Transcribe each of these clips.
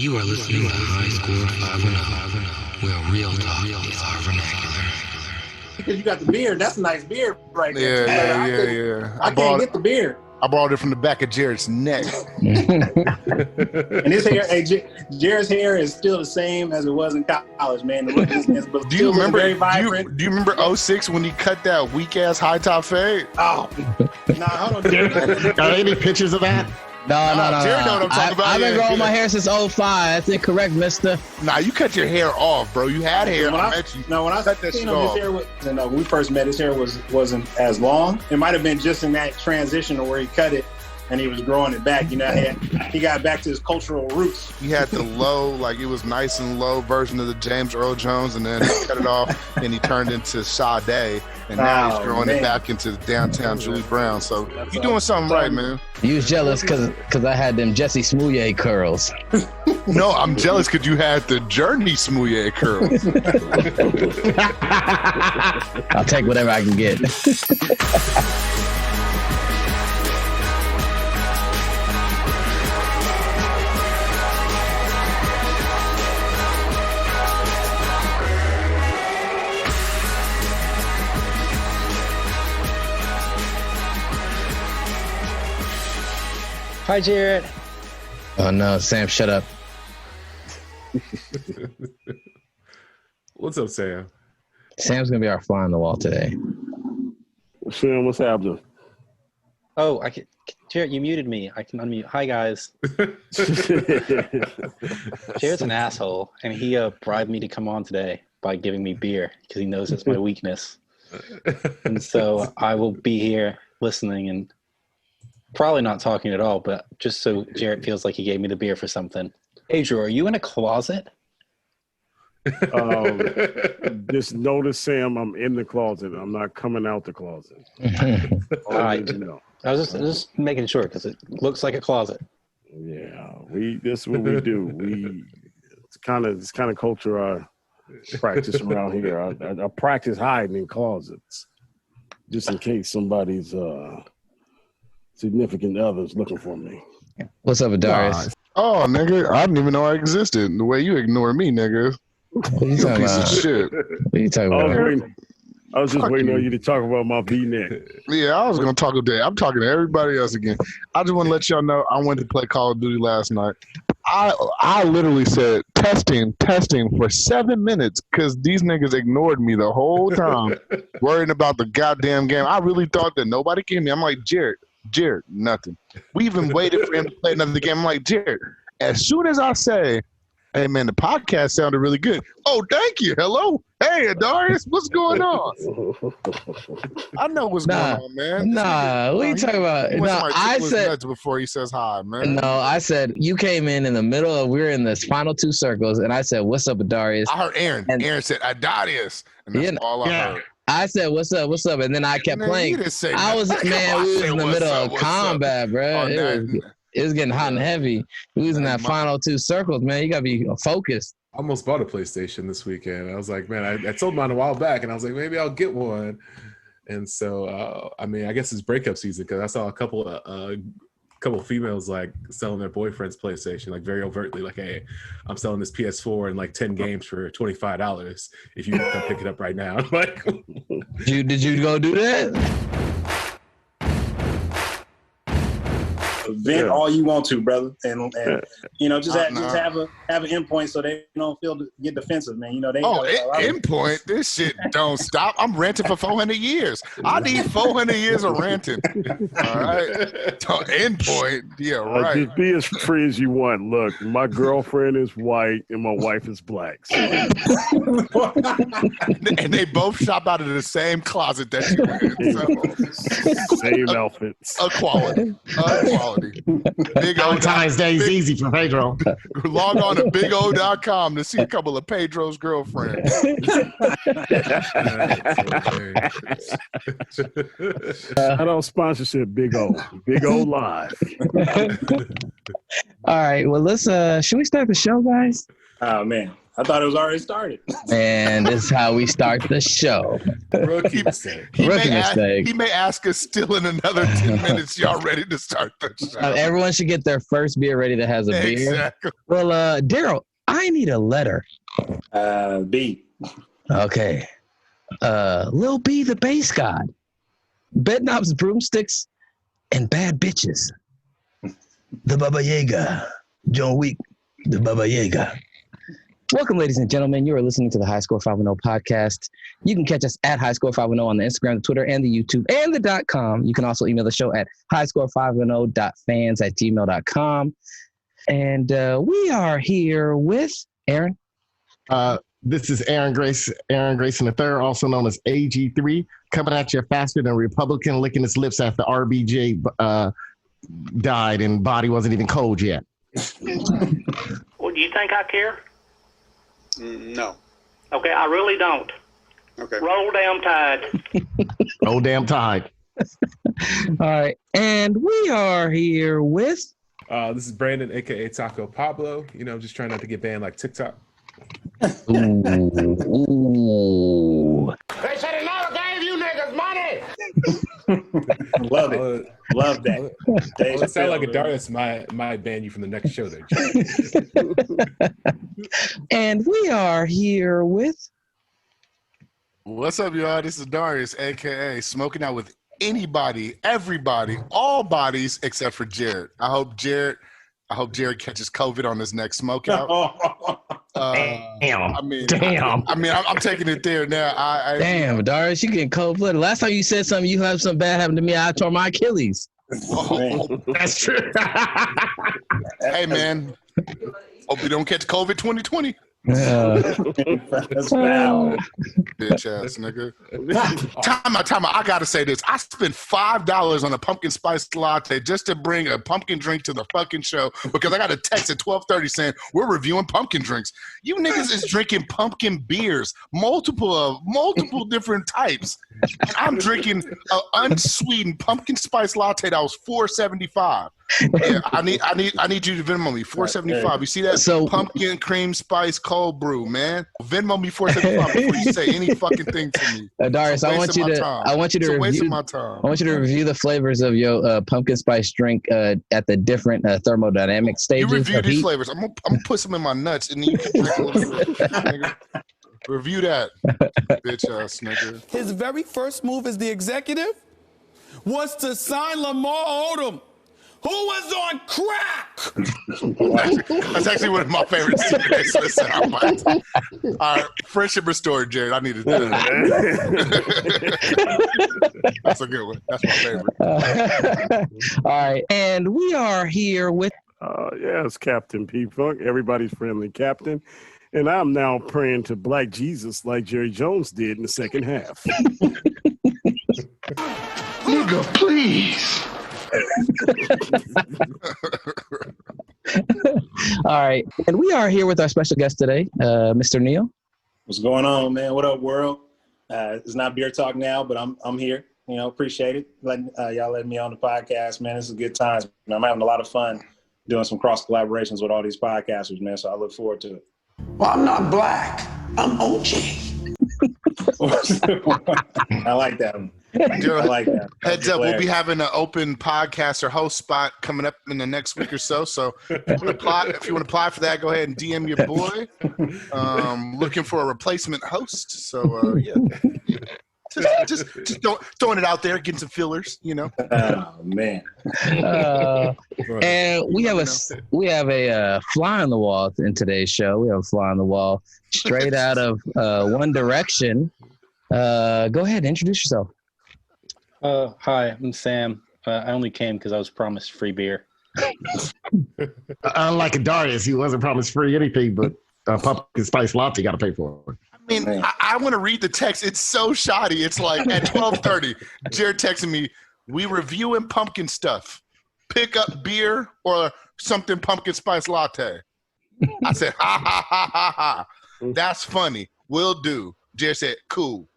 You are listening to High Score 510, where real talk is our vernacular. Because you got the beard. That's a nice beard right there. Yeah. I can't get the beard. I borrowed it from the back of Jared's neck. And his hair, Jared's hair is still the same as it was in college, man. The look is Do you remember? very vibrant. Do you remember '06 when he cut that weak ass high top fade? Oh, nah, hold on. Jared. Are there any pictures of that? No. Jerry know what I'm talking about. I've been growing my hair since 05. That's incorrect, mister. Nah, you cut your hair off, bro. You had hair. When I cut that seen shit him, off. his hair was, when we first met, his hair wasn't as long. It might have been just in that transition of where he cut it and he was growing it back. You know, he got back to his cultural roots. He had the low, like it was nice and low version of the James Earl Jones, and then he cut it off and he turned into Sade, and now he's growing it back into downtown Julie Brown. So you're doing something right, man. You was jealous because I had them Jesse Smouye curls. No, I'm jealous because you had the Journey Smouye curls. I'll take whatever I can get. Hi, Jared. Oh no, Sam, shut up. What's up, Sam? Sam's gonna be our fly on the wall today. Sam, what's happening? Oh, Jared, you muted me. I can unmute. Hi, guys. Jared's an asshole, and he bribed me to come on today by giving me beer because he knows it's my weakness. And so I will be here listening and probably not talking at all, but just so Jared feels like he gave me the beer for something. Hey, Drew, are you in a closet? Just notice, Sam, I'm in the closet. I'm not coming out the closet. I was just making sure because it looks like a closet. Yeah, this is what we do. It's kind of culture I practice around here. I practice hiding in closets just in case somebody's significant other's looking for me. What's up, Adarius? Oh, nigga, I didn't even know I existed. The way you ignore me, nigga. What are you You a talking piece about? of shit. What are you talking about? I was just Fuck waiting you. on you to talk about my V-neck. Yeah, I was gonna talk today. I'm talking to everybody else again. I just want to let y'all know I went to play Call of Duty last night. I literally said testing for 7 minutes because these niggas ignored me the whole time, worrying about the goddamn game. I really thought that nobody came me. I'm like, Jared, nothing. We even waited for him to play another game. I'm like, Jared, as soon as I say, hey man, the podcast sounded really good. Oh, thank you. Hello. Hey, Adarius, what's going on? I know what's going on, man. Nah, what are you talking about? No, I said before he says hi, man. no. I said you came in the middle of we were in the final two circles, and I said, "What's up, Adarius?" I heard Aaron. And- Aaron said Adarius, and that's all I heard. I said, "What's up? What's up?" And then I kept Man, playing. you didn't say I was nothing. man, we was in the What's middle up, of what's up? combat, bro. Oh, It was getting hot and heavy. We was in that final two circles, man. You gotta be focused. I almost bought a PlayStation this weekend. I was like, man, I sold mine a while back, and I was like, maybe I'll get one. And so, I mean, I guess it's breakup season because I saw a couple females like selling their boyfriend's PlayStation, like very overtly, like, hey, I'm selling this PS4 and like 10 games for $25 if you come pick it up right now. I'm like, Did you go do that? Vent all you want to, brother, and you know, just have an endpoint so they don't get defensive, man. You know, they. Endpoint. This shit don't stop. I'm ranting for 400 years. I need 400 years of ranting. All right. Endpoint. Yeah, right. Just be as free as you want. Look, my girlfriend is white and my wife is black. So. And they both shop out of the same closet that you in. So. Same outfits. Equality. Big Valentine's Day is easy for Pedro. Log on to bigo.com to see a couple of Pedro's girlfriends. I don't sponsorship Big O. Big O Live. All right. Well, let's. Should we start the show, guys? Oh man. I thought it was already started. And this is how we start the show. Rookie mistake. Rookie mistake. He may ask us still in another 10 minutes. Y'all ready to start the show? Everyone should get their first beer ready that has a beer. Exactly. Well, Darryl, I need a letter. B. Okay. Lil B, the bass god. Bedknobs, broomsticks, and bad bitches. The Baba Yaga. John Wick, the Baba Yaga. Welcome, ladies and gentlemen. You are listening to the High Score 510 podcast. You can catch us at High Score 510 on the Instagram, the Twitter, and the YouTube, and the .com. You can also email the show at highscore510.fans@gmail.com. And we are here with Aaron. This is Aaron Grayson III, also known as AG3, coming at you faster than a Republican licking his lips after RBJ died and body wasn't even cold yet. Well, do you think I care? No. Okay, I really don't. Okay. Roll damn tide. Oh, damn tide. All right. And we are here with... This is Brandon, a.k.a. Taco Pablo. You know, just trying not to get banned like TikTok. Ooh. They said they never gave you niggas money. Love it. Love that. It sounds like Adarius might ban you from the next show there. And we are here with... What's up, y'all? This is Darius, a.k.a. Smoking Out with Anybody, everybody, all bodies except for Jared. I hope Jared catches COVID on his next smoke out. Damn. I'm taking it there now. Damn, Darius, you getting cold-blooded. Last time you said something, you have something bad happen to me, I tore my Achilles. That's true. Hey, man. Hope you don't catch COVID 2020. That's foul. Bitch ass nigga. Time out. I gotta say this. I spent $5 on a pumpkin spice latte just to bring a pumpkin drink to the fucking show because I got a text at 12:30 saying we're reviewing pumpkin drinks. You niggas is drinking pumpkin beers, multiple different types. And I'm drinking an unsweetened pumpkin spice latte that was $4.75. Yeah, I need you to Venmo me $4.75. You see that? So, pumpkin cream spice cold brew, man. Venmo me $4.75 before you say any fucking thing to me. Darius, I want you to review the flavors of your pumpkin spice drink at the different thermodynamic stages. You review these flavors. I'm gonna put some in my nuts, and then you can drink a little bit. Nigga. Review that, bitch ass nigga. His very first move as the executive was to sign Lamar Odom, who was on crack. That's actually one of my favorite secrets. Listen, all right, friendship restored, Jared. I needed that. That's a good one. That's my favorite. All right, and we are here with... It's Captain P-Funk, everybody's friendly captain. And I'm now praying to Black Jesus like Jerry Jones did in the second half. Nigga, please. All right, and we are here with our special guest today, Mr. Neal. What's going on, man? What up, world? It's not beer talk now, but I'm here. You know, appreciate it. Y'all letting me on the podcast, man. This is good times. I'm having a lot of fun doing some cross collaborations with all these podcasters, man. So I look forward to it. Well, I'm not black. I'm OG. I like that one. I like that. Heads up, we'll be having an open podcast or host spot coming up in the next week or so. So if you want to apply for that, go ahead and DM your boy. Looking for a replacement host. So yeah. Just throwing it out there, getting some fillers, you know. Oh man. And we have a fly on the wall in today's show. We have a fly on the wall straight out of One Direction. Go ahead, introduce yourself. Hi, I'm Sam. I only came because I was promised free beer. Unlike Adarius, he wasn't promised free anything, but a pumpkin spice latte got to pay for it. I mean, I want to read the text. It's so shoddy. It's like at 12:30, Jared texting me, we reviewing pumpkin stuff. Pick up beer or something pumpkin spice latte. I said, ha, ha, ha, ha, ha. That's funny. Will do. Jared said, cool.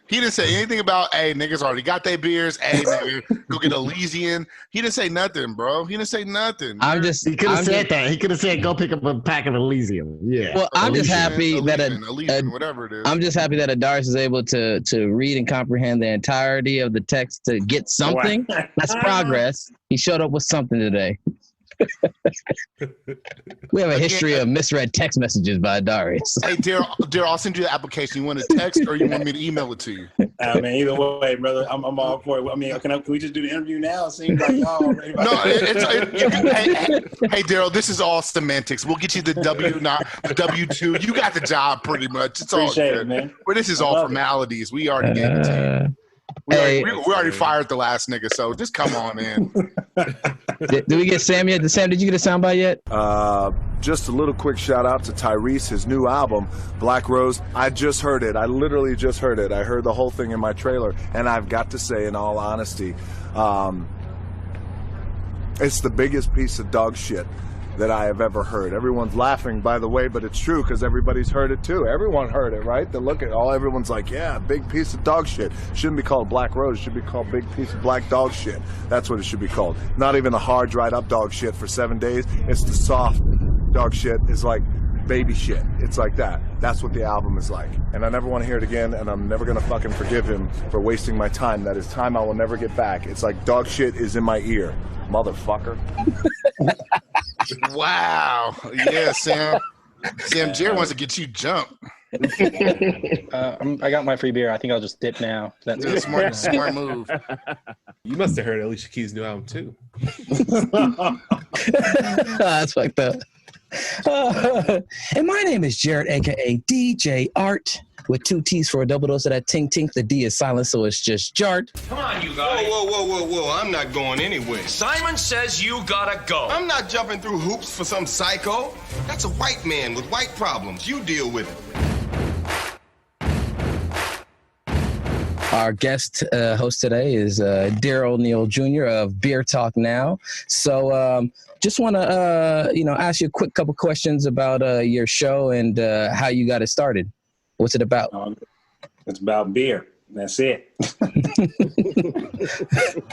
He didn't say anything about, hey, niggas already got their beers. Hey, nigga, go get Elysian. He didn't say nothing, bro. He didn't say nothing. He could have said that. He could have said, "Go pick up a pack of Elysium." Yeah. Well, I'm just happy that Elysian, whatever it is. I'm just happy that Adarius is able to read and comprehend the entirety of the text to get something. Wow. That's progress. He showed up with something today. We have a history of misread text messages by Adarius. Hey, Darryl, I'll send you the application. You want a text or you want me to email it to you? Man, either way, brother, I'm all for it. I mean, can we just do the interview now? It seems like y'all already. Hey, Darryl, this is all semantics. We'll get you the W-2. You got the job pretty much. It's all Appreciate good. it, man. But this is all formalities. We already gave it to you. We already fired the last nigga, so just come on in. Did we get Sam yet? Sam, did you get a soundbite yet? Just a little quick shout out to Tyrese, his new album, Black Rose. I just heard it. I literally just heard it. I heard the whole thing in my trailer, and I've got to say, in all honesty, it's the biggest piece of dog shit that I have ever heard. Everyone's laughing, by the way, but it's true because everybody's heard it too. Everyone heard it, right? They look at everyone's like, yeah, big piece of dog shit. Shouldn't be called Black Rose. It should be called big piece of black dog shit. That's what it should be called. Not even the hard, dried up dog shit for 7 days. It's the soft dog shit. It's like baby shit. It's like that. That's what the album is like. And I never want to hear it again, and I'm never going to fucking forgive him for wasting my time. That is time I will never get back. It's like dog shit is in my ear. Motherfucker. Wow. Yeah, Sam. Jerry wants to get you jumped. I got my free beer. I think I'll just dip now. That's smart move. You must have heard Alicia Keys' new album too. That's fucked up. And my name is Jarrett, aka DJartt, with 2 T's for a double dose of that ting ting. The D is silent, so it's just Jartt. Come on, you guys. Whoa. I'm not going anywhere. Simon says you gotta go. I'm not jumping through hoops for some psycho. That's a white man with white problems. You deal with it. Our guest host today is Darryl Neal Jr. of Beer Talk Now. So just want to, ask you a quick couple questions about your show and how you got it started. What's it about? It's about beer. That's it.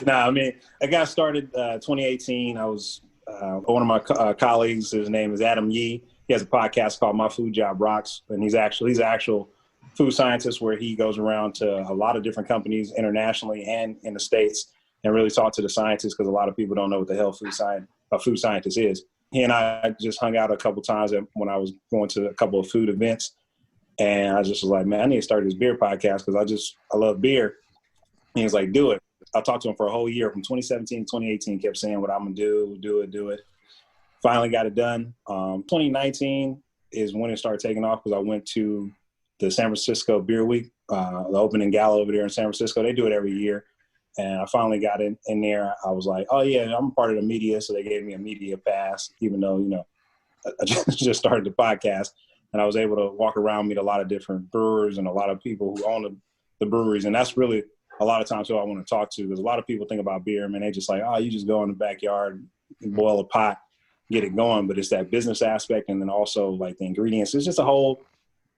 I got started 2018. I was one of my colleagues. His name is Adam Yee. He has a podcast called My Food Job Rocks, and he's an actual food scientist where he goes around to a lot of different companies internationally and in the States and really talk to the scientists, because a lot of people don't know what the hell a food scientist is. He and I just hung out a couple times when I was going to a couple of food events. And I just was like, man, I need to start this beer podcast because I love beer. And he was like, do it. I talked to him for a whole year from 2017 to 2018, kept saying what I'm going to do it. Finally got it done. 2019 is when it started taking off because I went to the San Francisco Beer Week, the opening gala over there in San Francisco. They do it every year. And I finally got in there. I was like, oh, yeah, I'm part of the media. So they gave me a media pass, even though, I just started the podcast. And I was able to walk around, meet a lot of different brewers and a lot of people who own the breweries. And that's really a lot of times who I want to talk to, because a lot of people think about beer, man, they just like, oh, you just go in the backyard, boil a pot, get it going. But it's that business aspect, and then also like the ingredients. It's just a whole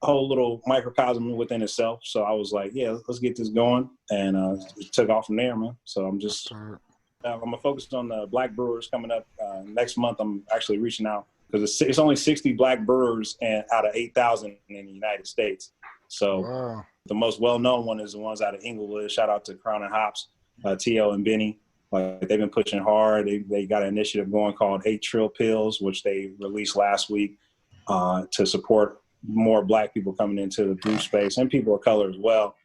little microcosm within itself. So I was like, yeah, let's get this going. And it took off from there, man. So I'm just I'm going to focus on the black brewers coming up next month. I'm actually reaching out, because it's only 60 black brewers out of 8,000 in the United States. So The most well-known one is the ones out of Inglewood. Shout out to Crown and Hops, T.O. and Benny. Like, they've been pushing hard. They got an initiative going called 8 Trill Pills, which they released last week to support more black people coming into the brew space, and people of color as well.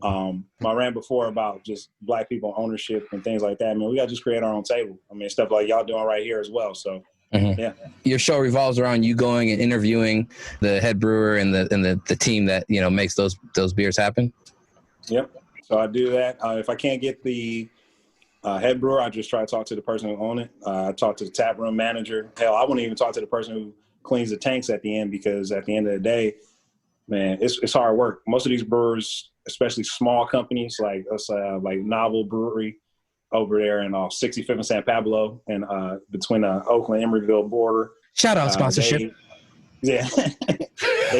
I ran before about just black people ownership and things like that. I mean, we got to just create our own table. I mean, stuff like y'all doing right here as well. So. Mm-hmm. Yeah. Your show revolves around you going and interviewing the head brewer and the team that makes those beers happen. Yep. So I do that. If I can't get the head brewer, I just try to talk to the person who owns it. I talk to the tap room manager. Hell, I wouldn't even talk to the person who cleans the tanks at the end, because at the end of the day, man, it's hard work. Most of these brewers, especially small companies like us, like Novel Brewery over there in 65th and San Pablo, and between the Oakland Emeryville border. Shout out sponsorship. They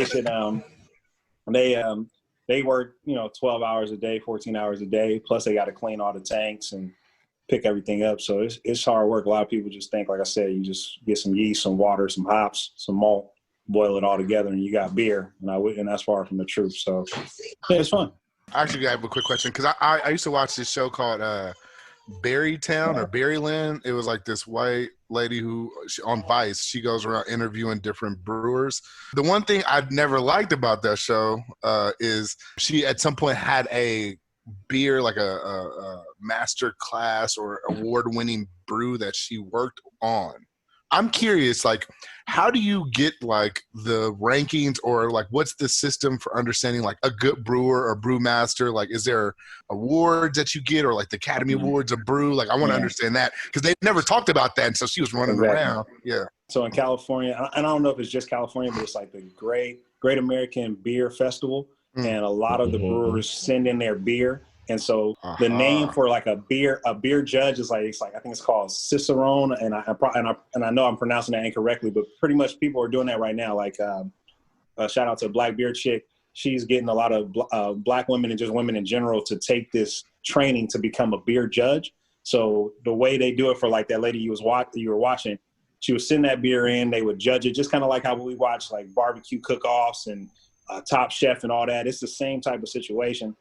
should they work, 12 hours a day, 14 hours a day. Plus they got to clean all the tanks and pick everything up. So it's hard work. A lot of people just think, like I said, you just get some yeast, some water, some hops, some malt, boil it all together, and you got beer. And that's far from the truth. So yeah, it's fun. Actually, I have a quick question because I used to watch this show called Berrytown or Berryland. It was like this white lady on Vice. She goes around interviewing different brewers. The one thing I've never liked about that show is she at some point had a beer, like a master class or award-winning brew that she worked on. I'm curious, like, how do you get like the rankings, or like what's the system for understanding like a good brewer or brewmaster? Like, is there awards that you get, or like the Academy Awards of brew? Like, I want to understand that because they never talked about that, and so she was running around. Yeah. So in California, and I don't know if it's just California, but it's like the Great American Beer Festival, and a lot of the brewers send in their beer. And so the name for like a beer judge is like, I think it's called Cicerone, and I know I'm pronouncing that incorrectly, but pretty much people are doing that right now. Like a shout out to a black beer chick. She's getting a lot of black women and just women in general to take this training to become a beer judge. So the way they do it for like that lady you were watching, she would send that beer in, they would judge it, just kind of like how we watch like barbecue cook-offs and Top Chef and all that. It's the same type of situation.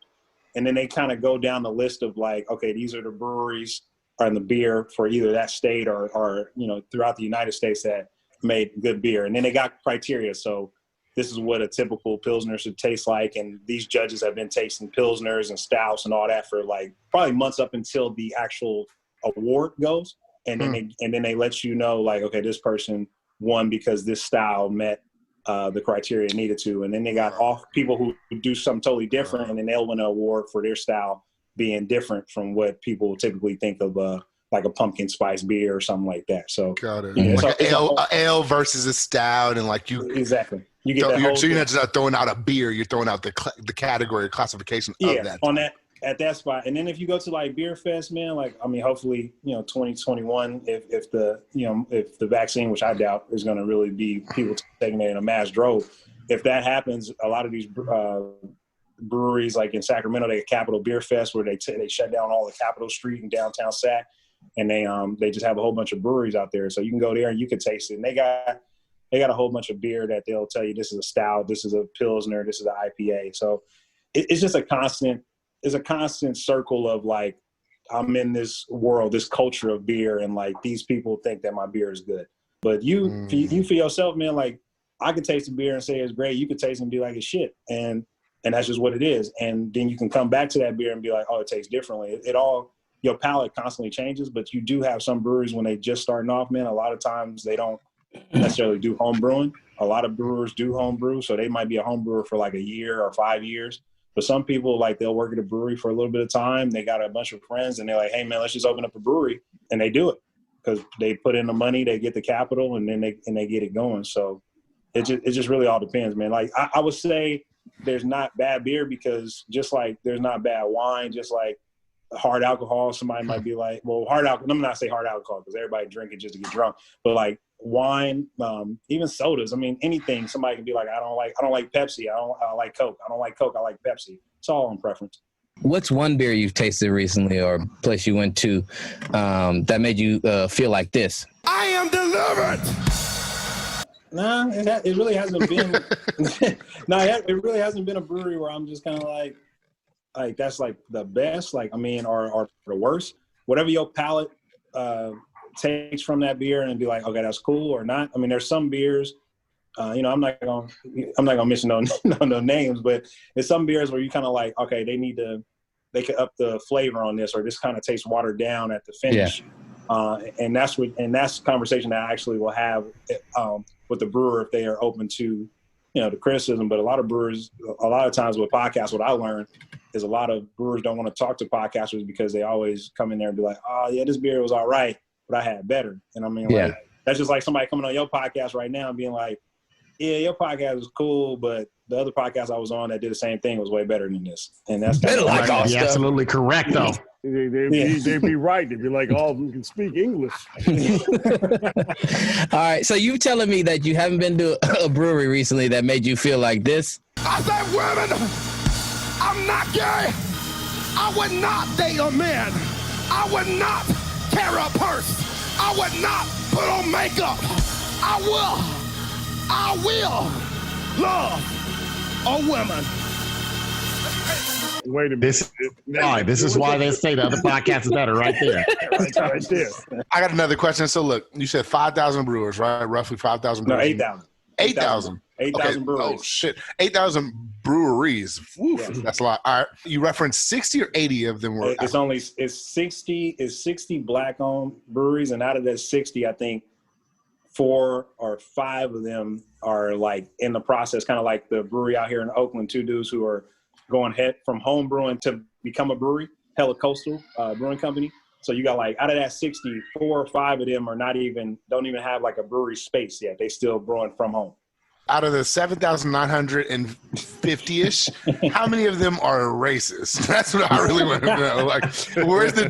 And then they kind of go down the list of like, okay, these are the breweries and the beer for either that state or throughout the United States that made good beer. And then they got criteria. So this is what a typical Pilsner should taste like. And these judges have been tasting Pilsners and stouts and all that for like probably months up until the actual award goes. And then they let you know like, okay, this person won because this style met the criteria needed to. And then they got off people who do something totally different, and then they'll win an award for their style being different from what people typically think of like a pumpkin spice beer or something like that. So got it. Yeah, like an ale versus a stout, and like you exactly. You get that so you're not just throwing out a beer, you're throwing out the category classification of that. On that at that spot. And then if you go to like Beer Fest, man, like, I mean, hopefully, 2021, if the vaccine, which I doubt is going to really be people taking it in a mass drove, if that happens, a lot of these breweries, like in Sacramento, they have Capitol Beer Fest, where they shut down all the Capitol Street in downtown Sac, and they just have a whole bunch of breweries out there. So you can go there and you can taste it. And they got a whole bunch of beer that they'll tell you this is a stout, this is a Pilsner, this is an IPA. So it's just a constant circle of like, I'm in this world, this culture of beer, and like these people think that my beer is good. But you for yourself, man, like I could taste the beer and say it's great. You could taste it and be like it's shit. And that's just what it is. And then you can come back to that beer and be like, oh, it tastes differently. Your palate constantly changes, but you do have some breweries when they just starting off, man, a lot of times they don't necessarily do home brewing. A lot of brewers do home brew. So they might be a home brewer for like a year or 5 years. But some people, like, they'll work at a brewery for a little bit of time. They got a bunch of friends, and they're like, hey, man, let's just open up a brewery. And they do it because they put in the money, they get the capital, and then they get it going. So it just really all depends, man. Like, I would say there's not bad beer because just like there's not bad wine, just like hard alcohol, somebody might be like, well, hard alcohol, let me not say hard alcohol because everybody drinking just to get drunk. But, like, wine, even sodas. I mean, anything. Somebody can be like, I don't like Pepsi. I like Coke. I don't like Coke. I like Pepsi. It's all on preference. What's one beer you've tasted recently or place you went to that made you feel like this? I am delivered. Nah, it really hasn't been. It really hasn't been a brewery where I'm just kind of like that's like the best. Like, I mean, or the worst. Whatever your palate takes from that beer and be like, okay, that's cool or not. I mean, there's some beers, I'm not gonna mention no names, but there's some beers where you kind of like, okay, they could up the flavor on this, or this kind of tastes watered down at the finish. Yeah. And that's the conversation that I actually will have with the brewer if they are open to, the criticism. But a lot of brewers, a lot of times with podcasts, what I learned is a lot of brewers don't want to talk to podcasters because they always come in there and be like, oh yeah, this beer was all right, but I had better. And I mean, like, that's just like somebody coming on your podcast right now and being like, yeah, your podcast was cool, but the other podcast I was on that did the same thing was way better than this. And that's kind of like you're absolutely correct, though. They'd be right. They'd be like, all of them can speak English. All right. So you telling me that you haven't been to a brewery recently that made you feel like this? I said women. I'm not gay. I would not date a man. I would not carry a purse. I would not put on makeup. I will love a woman. Wait a minute. This is why they say the other podcast is better right there. right there. I got another question. So look, you said 5,000 brewers, right? Roughly 5,000 No, brewers. 8,000. 8,000. 8,000 breweries. Oh shit, 8,000 breweries. Oof, that's a lot. All right, you referenced 60 or 80 of them were. It's 60 black-owned breweries, and out of that 60, I think 4 or 5 of them are like in the process, kind of like the brewery out here in Oakland. 2 dudes who are going head from home brewing to become a brewery, Hella Coastal Brewing Company. So you got like out of that 60, 4 or 5 of them are don't even have like a brewery space yet. They still brewing from home. Out of the 7,950-ish, how many of them are racist? That's what I really want to know. Like, where's the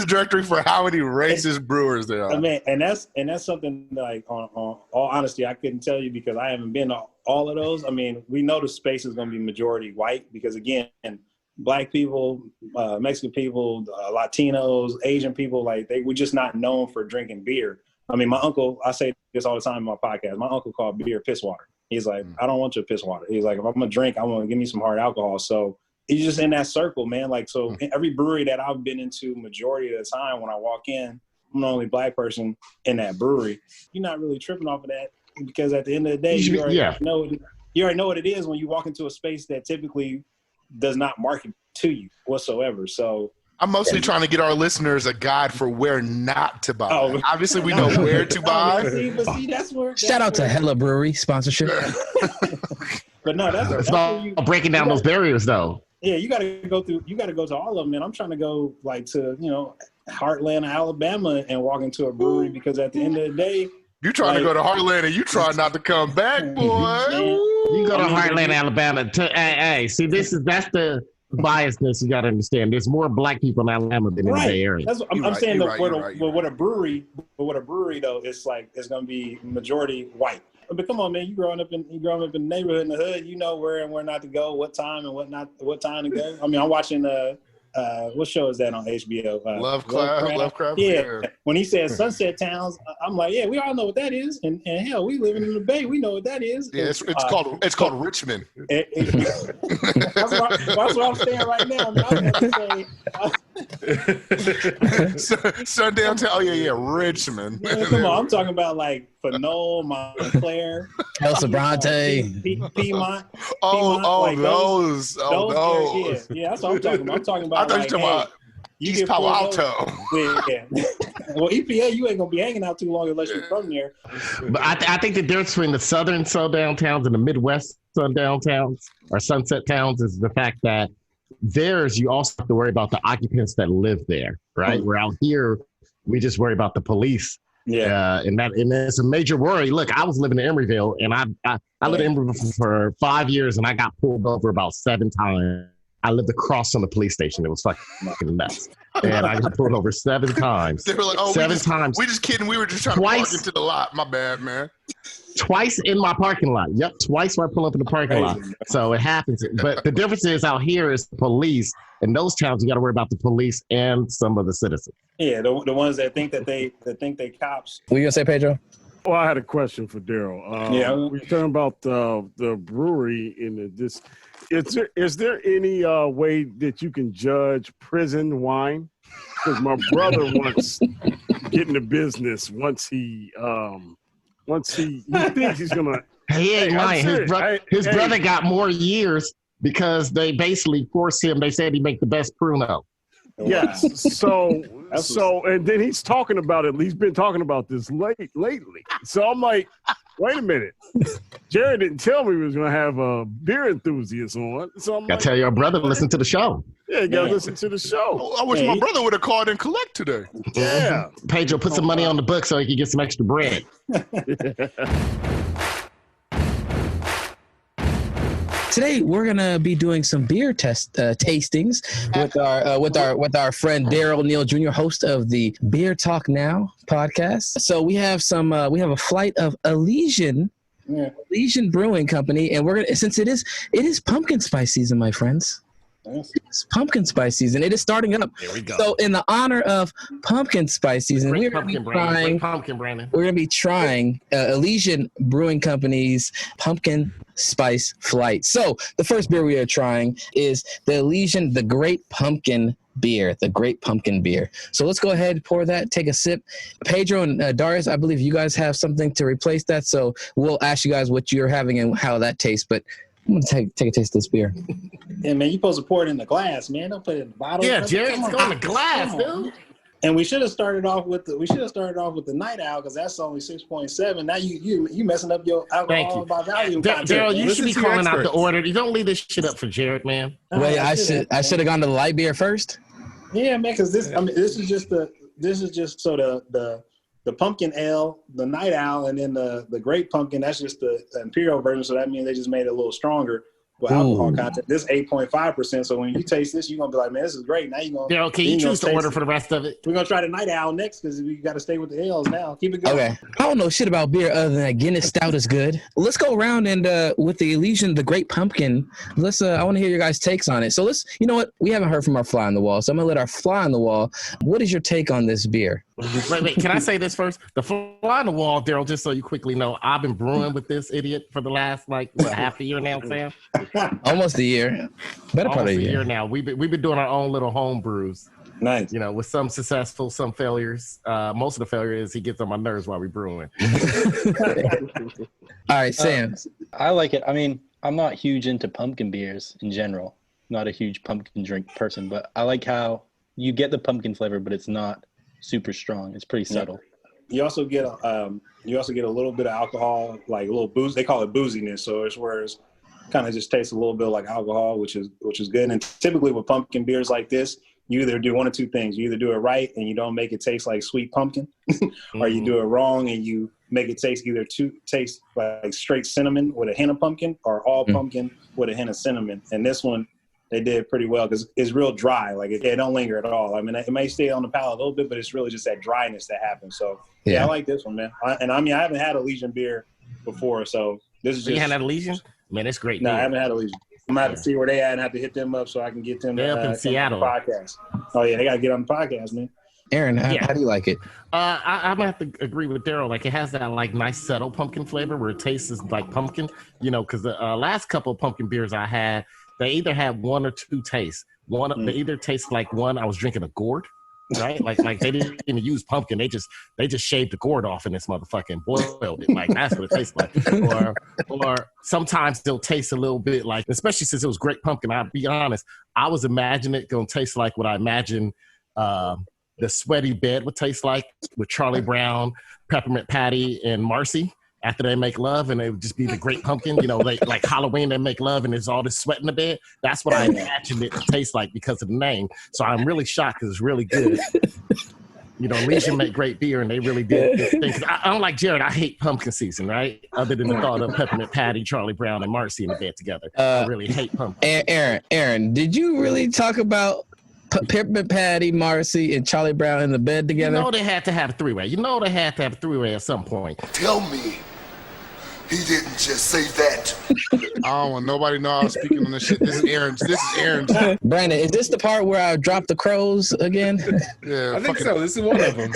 directory for how many racist brewers there are? I mean, and that's something like on all honesty, I couldn't tell you because I haven't been to all of those. I mean, we know the space is going to be majority white because again, Black people, Mexican people, Latinos, Asian people, we're just not known for drinking beer. I mean, my uncle, I say this all the time in my podcast, my uncle called beer piss water. He's like, I don't want your piss water. He's like, if I'm going to drink, I want to give me some hard alcohol. So he's just in that circle, man. Like, so every brewery that I've been into, majority of the time when I walk in, I'm the only Black person in that brewery. You're not really tripping off of that because at the end of the day, you already know what it is when you walk into a space that typically does not market to you whatsoever. So I'm mostly trying to get our listeners a guide for where not to buy. Oh. Obviously, we know where to buy. But see, that's where. Shout out to Hella Brewery sponsorship. But no, that's about breaking down those barriers, though. Yeah, you got to go to all of them, man. I'm trying to go like to Heartland, Alabama, and walk into a brewery because at the end of the day, you trying to go to Heartland and you try not to come back, boy. You go to Heartland, Alabama. Hey, see, that's the biasness you got to understand. There's more Black people in Alabama than in the Bay Area. That's what I'm saying. With a brewery though, it's like it's gonna be majority white. But come on, man, you growing up in the neighborhood in the hood, you know where and where not to go, what time and what time to go. I mean, I'm watching what show is that on HBO? Lovecraft. Yeah. When he says Sunset Towns, I'm like, yeah, we all know what that is, and hell, we living in the Bay, we know what that is. Yeah, it's called Richmond. That's where I'm staying right now. Man. I was to say, Sundown Town. Oh yeah, Richmond. Man, come on, I'm talking about like Fenol, Montclair, El Sobrante, Piedmont. Those. Yeah, that's what I'm talking about. I'm talking about. I thought you were talking about East Palo Alto. Yeah. Well, EPA, you ain't gonna be hanging out too long unless you're from there. But I think the difference between the southern sundown towns and the Midwest sundown towns or sunset towns is the fact that theirs you also have to worry about the occupants that live there, right? Where out here we just worry about the police. Yeah, and it's a major worry. Look, I was living in Emeryville, and I lived in Emeryville for 5 years, and I got pulled over about 7 times. I lived across from the police station. It was fucking nuts. And I got pulled over 7 times. They were like, seven times. We just kidding. We were just trying to park into the lot. My bad, man. Twice in my parking lot. Yep, twice when I pull up in the parking lot. So it happens. But the difference is out here is the police. In those towns, you got to worry about the police and some of the citizens. Yeah, the ones that think they cops. What you gonna say, Pedro? Well, I had a question for Darryl. We're talking about the brewery in this. Is there any way that you can judge prison wine? Because my brother wants get in the business once he thinks he's gonna. He ain't lying. His brother got more years because they basically forced him. They said he make the best Pruno. Yes. So and then he's talking about it. He's been talking about this lately. So I'm like, wait a minute. Jared didn't tell me he was going to have a beer enthusiast on. So I'm gotta tell your brother to listen to the show. Yeah, you gotta listen to the show. I wish my brother would have called and collect today. Yeah. Pedro, put some money on the book so he can get some extra bread. Today we're gonna be doing some beer tastings with our friend Darryl Neal Jr., host of the Beer Talk Now podcast. So we have a flight of Elysian Brewing Company, and we're gonna, since it is pumpkin spice season, my friends. It's pumpkin spice season. It is starting up. There we go. So, in the honor of pumpkin spice season, we're going to be trying. Brandon. We're going to be trying Elysian Brewing Company's pumpkin spice flight. So, the first beer we are trying is the Elysian, the Great Pumpkin beer, the Great Pumpkin beer. So let's go ahead, pour that, take a sip. Pedro and Darius, I believe you guys have something to replace that. So we'll ask you guys what you're having and how that tastes. But I'm gonna take a taste of this beer. Yeah, man, you supposed to pour it in the glass, man. Don't put it in the bottle. Yeah, Jerry, it's going in the glass, dude. And we should have started off with the Night Owl because that's only 6.7. Now you messing up your alcohol by volume. Darryl, you should be calling out the order. You don't leave this shit up for Jared, man. Wait, I should have gone to the light beer first. Yeah, man, because this is just so the pumpkin ale, the Night Owl, and then the Great Pumpkin. That's just the imperial version. So that means they just made it a little stronger with alcohol content. This 8.5%. So when you taste this, you're gonna be like, man, this is great. Now you're gonna. Darryl, can you choose the order for the rest of it? We're gonna try the Night Owl next because we got to stay with the ales now. Keep it going. Okay. I don't know shit about beer other than that Guinness Stout is good. Let's go around and with the Elysian, the Great Pumpkin. Let's. I want to hear your guys' takes on it. So let's. You know what? We haven't heard from our fly on the wall, so I'm gonna let our fly on the wall. What is your take on this beer? Wait. Can I say this first? The fly on the wall, Darryl. Just so you quickly know, I've been brewing with this idiot for the last half a year now, Sam. Almost a year. Better part of a year now. We've been doing our own little home brews. Nice. You know, with some successful, some failures. Most of the failure is he gets on my nerves while we're brewing. All right, Sam. I like it. I mean, I'm not huge into pumpkin beers in general. Not a huge pumpkin drink person, but I like how you get the pumpkin flavor, but it's not super strong. It's pretty subtle. You also get a little bit of alcohol, like a little booze. They call it booziness. So it's where it's kind of just tastes a little bit like alcohol, which is good. And typically with pumpkin beers like this, you either do one of two things. You either do it right and you don't make it taste like sweet pumpkin, or you do it wrong and you make it taste like straight cinnamon with a hint of pumpkin, or all pumpkin with a hint of cinnamon. And this one, they did pretty well because it's real dry. Like it don't linger at all. I mean, it may stay on the palate a little bit, but it's really just that dryness that happens. So yeah, I like this one, man. I haven't had Elysian beer before, so this is just. You had Elysian? Man, it's great. No, I haven't had Elysian. I'm gonna have to see where they at and have to hit them up so I can get them. They're up in Seattle. Podcast. Oh yeah, they gotta get on the podcast, man. Aaron, how do you like it? I'm gonna have to agree with Darryl. Like it has that like nice subtle pumpkin flavor where it tastes like pumpkin. You know, because the last couple of pumpkin beers I had, they either had one or two tastes. They either taste like one I was drinking a gourd, right? like they didn't even use pumpkin. They just shaved the gourd off in this motherfucking boiled it. Like that's what it tastes like. Or sometimes they'll taste a little bit like, especially since it was Great Pumpkin. I'll be honest, I was imagining it gonna taste like what I imagine the sweaty bed would taste like with Charlie Brown, Peppermint Patty, and Marcy. After they make love, and it would just be the Great Pumpkin, you know, like Halloween, they make love and there's all this sweat in the bed. That's what I imagined it to taste like because of the name. So I'm really shocked because it's really good. You know, Elysian make great beer and they really did this thing. I don't like Jared. I hate pumpkin season, right? Other than the thought of Peppermint Patty, Charlie Brown, and Marcy in the bed together. I really hate pumpkin. Aaron, did you really talk about Peppermint Patty, Marcy, and Charlie Brown in the bed together? You know they had to have a three-way. At some point. Tell me he didn't just say that. I don't want nobody to know I was speaking on this shit. This is Aaron's. Brandon, is this the part where I drop the crows again? Yeah, I think so. This is one of them.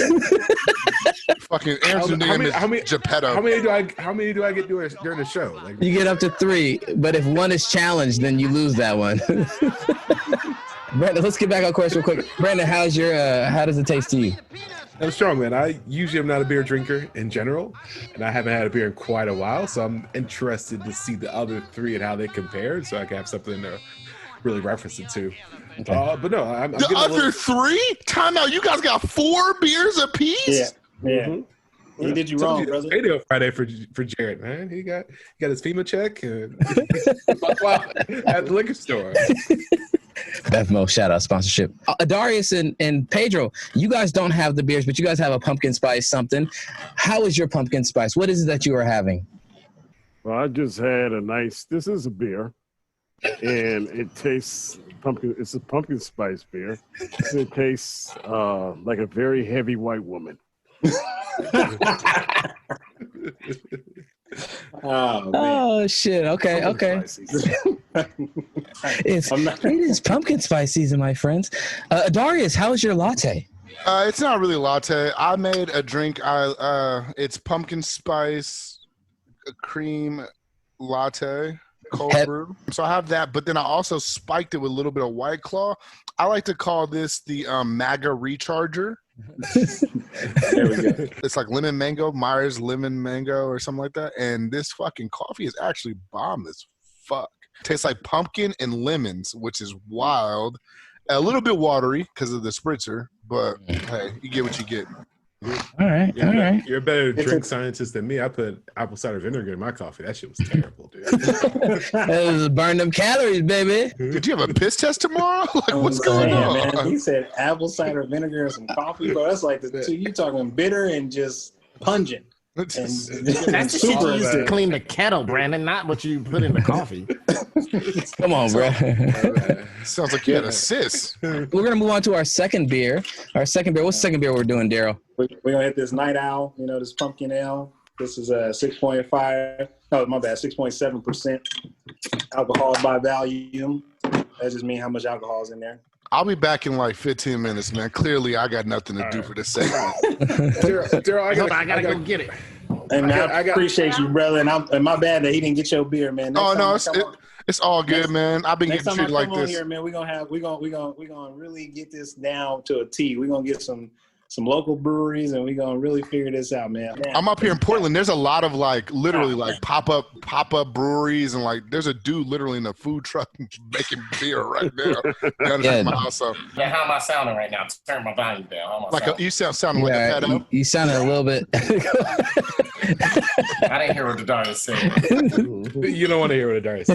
Fucking Aaron's name is Geppetto. How many do I get during the show? Like, you get up to 3, but if one is challenged, then you lose that one. Brandon, let's get back on course real quick. Brandon, how does it taste to you? I'm strong, man. I usually am not a beer drinker in general, and I haven't had a beer in quite a while, so I'm interested to see the other 3 and how they compare, so I can have something to really reference it to. Okay. But no, I'm the other 3? Time out. You guys got 4 beers apiece? Yeah. Mm-hmm. He did you wrong, brother. Radio Friday for Jared, man. He got his FEMA check and at the liquor store. Bevmo, shout out sponsorship. Adarius and Pedro, you guys don't have the beers, but you guys have a pumpkin spice something. How is your pumpkin spice? What is it that you are having? Well, I just had this is a beer, and it tastes pumpkin. It's a pumpkin spice beer. It tastes like a very heavy white woman. Oh, man. Oh shit. Okay. It is pumpkin spice season, my friends. Adarius, how is your latte? It's not really latte. I made a drink. It's pumpkin spice cream latte, cold brew. So I have that, but then I also spiked it with a little bit of White Claw. I like to call this the MAGA recharger. There we go. It's like lemon mango, Myers lemon mango or something like that. And this fucking coffee is actually bomb as fuck. Tastes like pumpkin and lemons, which is wild. A little bit watery because of the spritzer, but hey, you get what you get. All right. You're a better drink scientist than me. I put apple cider vinegar in my coffee. That shit was terrible, dude. That was burn them calories, baby. Did you have a piss test tomorrow? Like, what's going on? Man, he said apple cider vinegar and some coffee, bro. That's like the two. You talking bitter and just pungent. That's the shit you use to clean the kettle, Brandon, not what you put in the coffee. Come on, bro. Sounds like you had a cis. We're gonna move on to our second beer. What's the second beer we're doing, Darryl? We're gonna hit this night owl. You know, this pumpkin ale. This is a 6.5. Oh, my bad. 6.7% alcohol by volume. That just means how much alcohol is in there. I'll be back in like 15 minutes, man. Clearly, I got nothing to do for this segment. Daryl, I gotta go get it. And I appreciate you, brother. And my bad that he didn't get your beer, man. It's all good, man. I've been getting treated like this. Here, man, we're gonna really get this down to a T. We're gonna get some local breweries, and we're gonna really figure this out, man. I'm up here in Portland. There's a lot of literally pop-up breweries, and there's a dude literally in a food truck making beer right now down at my house. So. Yeah, how am I sounding right now? Turn my volume down. How am I sounding? You sounding like a pedo. You sounded a little bit. I didn't hear what Adarius said. You don't want to hear what Adarius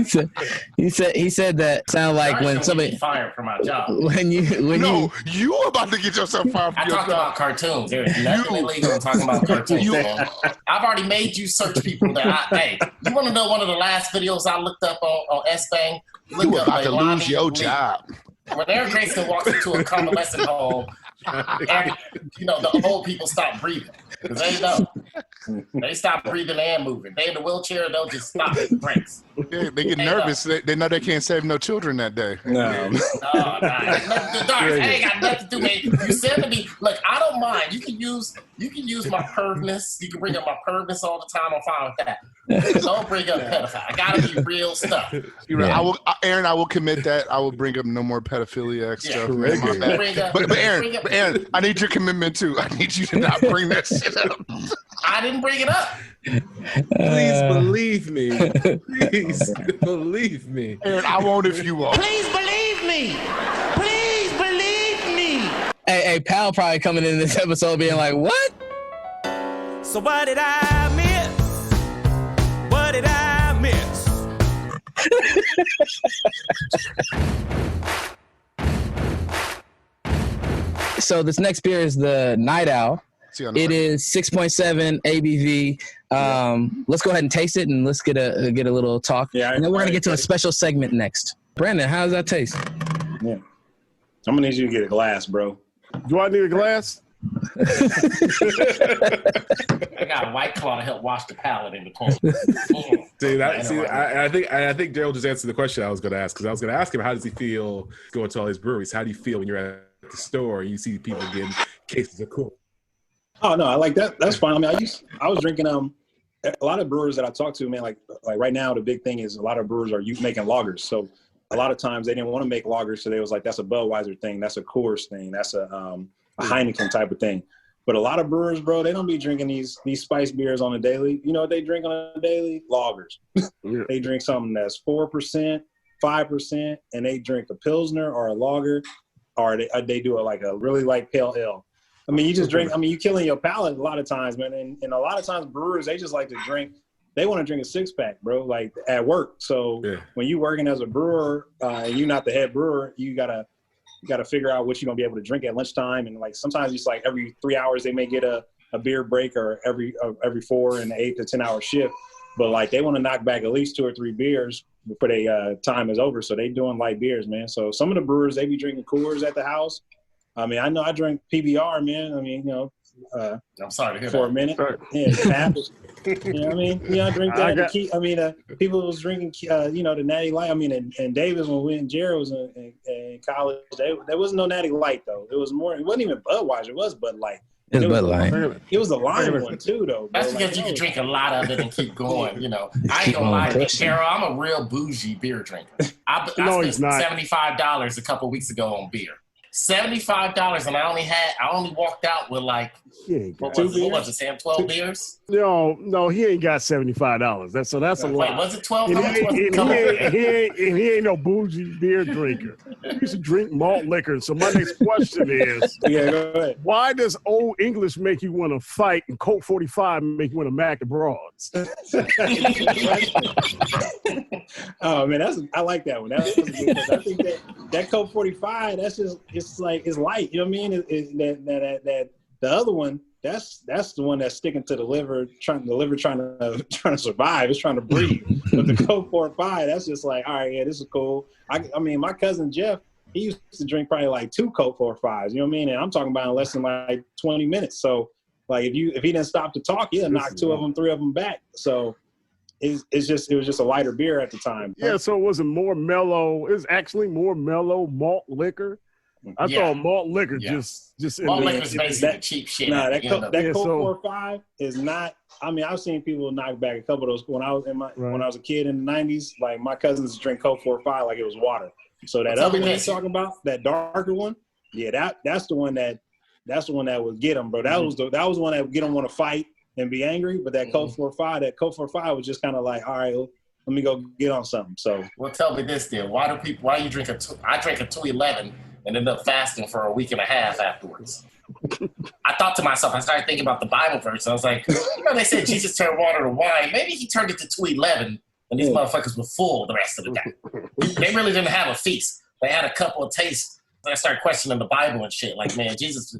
said. he said that sounded like when somebody fired from my job. You about to get yourself fired from I your talked job. about cartoons. There's nothing illegal in talking about cartoons. Man. I've already made you search people hey, you want to know one of the last videos I looked up on S-Bang? You about to lose your job. When Aaron Grayson walks into a convalescent home, the old people stop breathing. Because they know. They stop breathing and moving. They in the wheelchair, they'll just stop the brakes. Yeah, they get nervous. They know they can't save no children that day. No. I ain't got nothing to do, man. You said to me, look, I don't mind. You can use my pervness. You can bring up my pervness all the time. I'm fine with that. Don't bring up pedophile. I gotta be real stuff. You're right. Aaron, I will commit that. I will bring up no more pedophiliac stuff. But Aaron, I need your commitment too. I need you to not bring that shit up. I didn't bring it up. Please believe me. Please believe me. Aaron, I won't if you won't. Please believe me. Please believe me. Hey, Powell probably coming in this episode being like, what? So what did I miss? What did I miss? So this next beer is the Night Owl. It is 6.7 ABV. Let's go ahead and taste it, and let's get a little talk. Yeah, and then we're gonna get to a special segment next. Brandon, how does that taste? Yeah, I'm gonna need you to get a glass, bro. Do I need a glass? I got a White Claw to help wash the palate in the toilet. I think Darryl just answered the question I was going to ask, because I was going to ask him, how does he feel going to all these breweries? How do you feel when you're at the store and you see people getting cases of cool? Oh no, I like that. That's fine. I mean, I was drinking a lot of brewers that I talked to, man. Like right now, the big thing is a lot of brewers are making lagers. So a lot of times they didn't want to make lagers, so they was like, that's a Budweiser thing, that's a Coors thing, that's a Heineken type of thing. But a lot of brewers, bro, they don't be drinking these spice beers on a daily. You know what they drink on a daily? Lagers. They drink something that's 4%, 5%, and they drink a Pilsner or a lager, or they do a really light pale ale. I mean, you just drink. I mean, you're killing your palate a lot of times, man. And a lot of times brewers, they just like to drink. They want to drink a 6-pack, bro, like at work. So when you working as a brewer, and you're not the head brewer, you gotta figure out what you're gonna be able to drink at lunchtime. And like sometimes it's like every 3 hours they may get a beer break, or every 4 in the 8 to 10 hour shift. But like they want to knock back at least 2 or 3 beers before they time is over. So they doing light beers, man. So some of the brewers, they be drinking Coors at the house. I mean, I know I drink PBR, man. I mean, I'm sorry to hear for that. a minute. Yeah, Pap. You know what I mean? You know, drink that. People was drinking, the Natty Light. I mean, and Davis, when we and Jared was in college, there wasn't no Natty Light, though. It was more, it wasn't even Budweiser. It was Bud Light. It's Bud Light. It was the lime one, too, though. That's because you can drink a lot of it and keep going, you know. I ain't gonna lie to you, Carol, I'm a real bougie beer drinker. I spent $75 a couple weeks ago on beer. $75, and I only walked out with like what was it, Sam? 12 beers? No, he ain't got $75. That's a lot. Wait, was it 12? And he ain't no bougie beer drinker. He used to drink malt liquor. So my next question is, go ahead. Why does Old English make you want to fight and Colt 45 make you want to mack the broads? Oh man, I like that one. That was a good one. I think that Colt 45, that's just it's light. You know what I mean? That the other one, that's the one that's sticking to the liver, trying to survive. It's trying to breathe. But the Colt 45, that's just like, all right, yeah, this is cool. I mean, my cousin Jeff, he used to drink probably like 2 Colt 45s. You know what I mean? And I'm talking about in less than like 20 minutes. So like if he didn't stop to talk, he'd knock 2 of them, 3 of them back. So it was just a lighter beer at the time. Yeah, so it wasn't more mellow. It was actually more mellow malt liquor. I thought malt liquor just malt liquor is basically cheap shit. Nah, that Colt 4-5 is not. I mean, I've seen people knock back a couple of those when I was when I was a kid in the 90s. Like my cousins drink Colt 4-5 like it was water. So that other one you're talking about, that darker one, yeah, that's the one that would get them, bro. That was the one that would get them want to fight and be angry. But that Colt 4-5 was just kind of like, all right, let me go get on something. So, well, tell me this, then. Why you drink I drank a 211 and ended up fasting for a week and a half afterwards. I thought to myself, I started thinking about the Bible verse. I was like, they said Jesus turned water to wine. Maybe he turned it to 211, and these motherfuckers were full the rest of the day. They really didn't have a feast. They had a couple of tastes. I started questioning the Bible and shit. Like, man, Jesus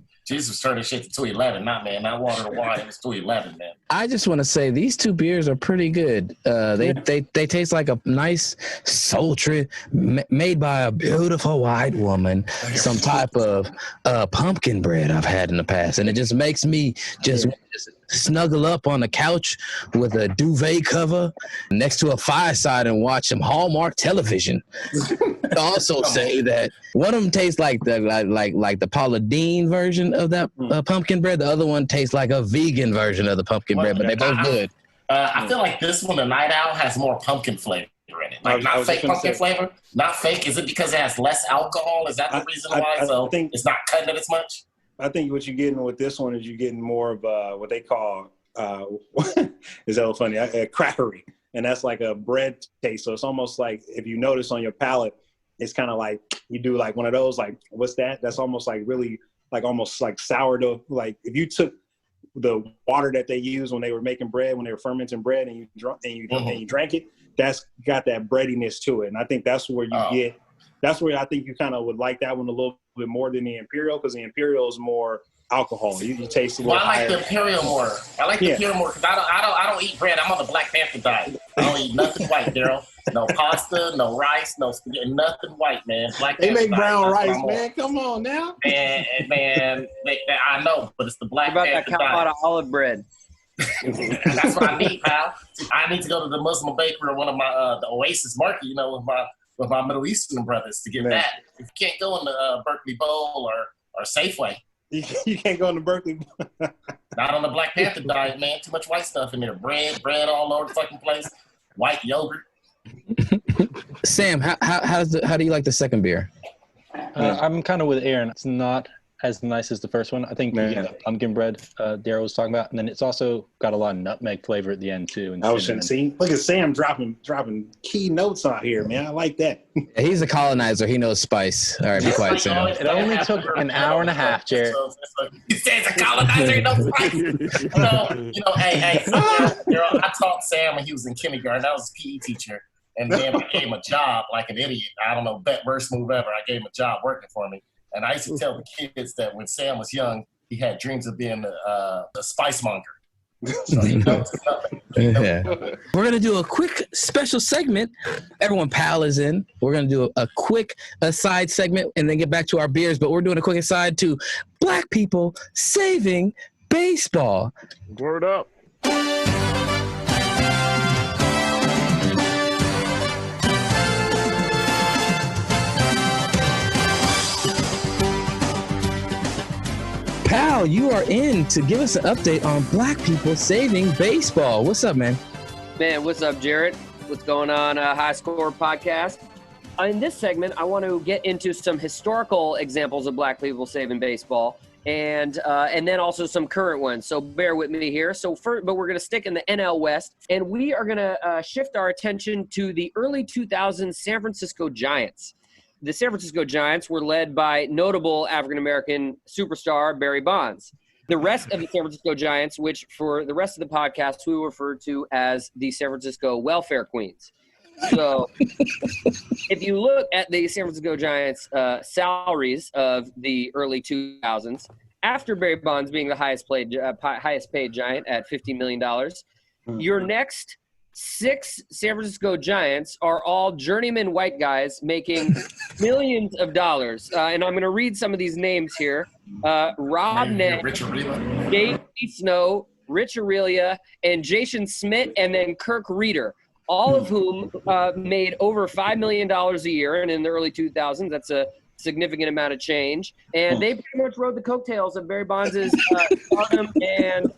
turned his shit to 211. Not water to wine. It was 211, man. I just want to say these 2 beers are pretty good. They taste like a nice, sultry, made by a beautiful white woman, some type of pumpkin bread I've had in the past. And it just makes me just snuggle up on the couch with a duvet cover next to a fireside and watch some Hallmark television. I also say that one of them tastes like the Paula Deen version of that pumpkin bread. The other one tastes like a vegan version of the pumpkin bread, but they both good. I feel like this one, the Night Owl, has more pumpkin flavor in it. Like not fake pumpkin flavor. Not fake. Is it because it has less alcohol? Is that the reason why? I think it's not cutting it as much. I think what you're getting with this one is you're getting more of what they call is that funny? Crackery, and that's like a bread taste. So it's almost like if you notice on your palate, it's kind of like you do like one of those. Like what's that? That's almost like really like almost like sourdough. Like if you took the water that they use when they were making bread, when they were fermenting bread, and you drank it, that's got that breadiness to it. And I think that's where you get. That's where I think you kind of would like that one a little bit more than the Imperial, because the Imperial is more alcohol. You taste a little I like higher. the Imperial more. I like the Imperial more because I don't eat bread. I'm on the Black Panther diet. I don't eat nothing white, Darryl. No pasta, no rice, no spaghetti, nothing white, man. Black they Panther make brown diet, rice, man. Come on now. Man, I know, but it's the Black What Panther about that diet. Calvada olive bread? That's what I need, pal. I need to go to the Muslim bakery or one of my the Oasis market, with my Middle Eastern brothers to get that. If you can't go in the Berkeley Bowl or Safeway. You can't go in the Berkeley Bowl. Not on the Black Panther diet, man. Too much white stuff in there. Bread all over the fucking place. White yogurt. Sam, how do you like the second beer? I'm kind of with Aaron. It's not as nice as the first one. I think the pumpkin bread Darryl was talking about, and then it's also got a lot of nutmeg flavor at the end too. And look at Sam dropping key notes out here, man. I like that. Yeah, he's a colonizer. He knows spice. All right, be quiet, Sam. It only took an hour and a half, Jared. He says a colonizer ain't no spice. Hey, Darryl, I taught Sam when he was in kindergarten. I was a PE teacher. And then I gave him a job like an idiot. I don't know, worst move ever. I gave him a job working for me. And I used to tell the kids that when Sam was young, he had dreams of being a spice monger. So Yeah. We're going to do a quick special segment. Everyone, Powell is in. We're going to do a quick aside segment and then get back to our beers. But we're doing a quick aside to Black people saving baseball. Word up. Pal, you are in to give us an update on black people saving baseball. What's up, man? Man, what's up, Jarrett? What's going on, High Score Podcast? In this segment, I want to get into some historical examples of black people saving baseball, and then also some current ones. So bear with me here. But we're going to stick in the NL West, and we are going to shift our attention to the early 2000s San Francisco Giants. The San Francisco Giants were led by notable African-American superstar Barry Bonds. The rest of the San Francisco Giants, which for the rest of the podcast we will refer to as the San Francisco Welfare Queens. So if you look at the San Francisco Giants' salaries of the early 2000s, after Barry Bonds being the highest paid Giant at $50 million, your next 6 San Francisco Giants are all journeyman white guys making millions of dollars. And I'm going to read some of these names here. Rob Nett, J.T. Snow, Rich Aurelia, and Jason Smith, and then Kirk Reeder, all of whom made over $5 million a year. And in the early 2000s, that's a significant amount of change. And they pretty much rode the coattails of Barry Bonds' stardom and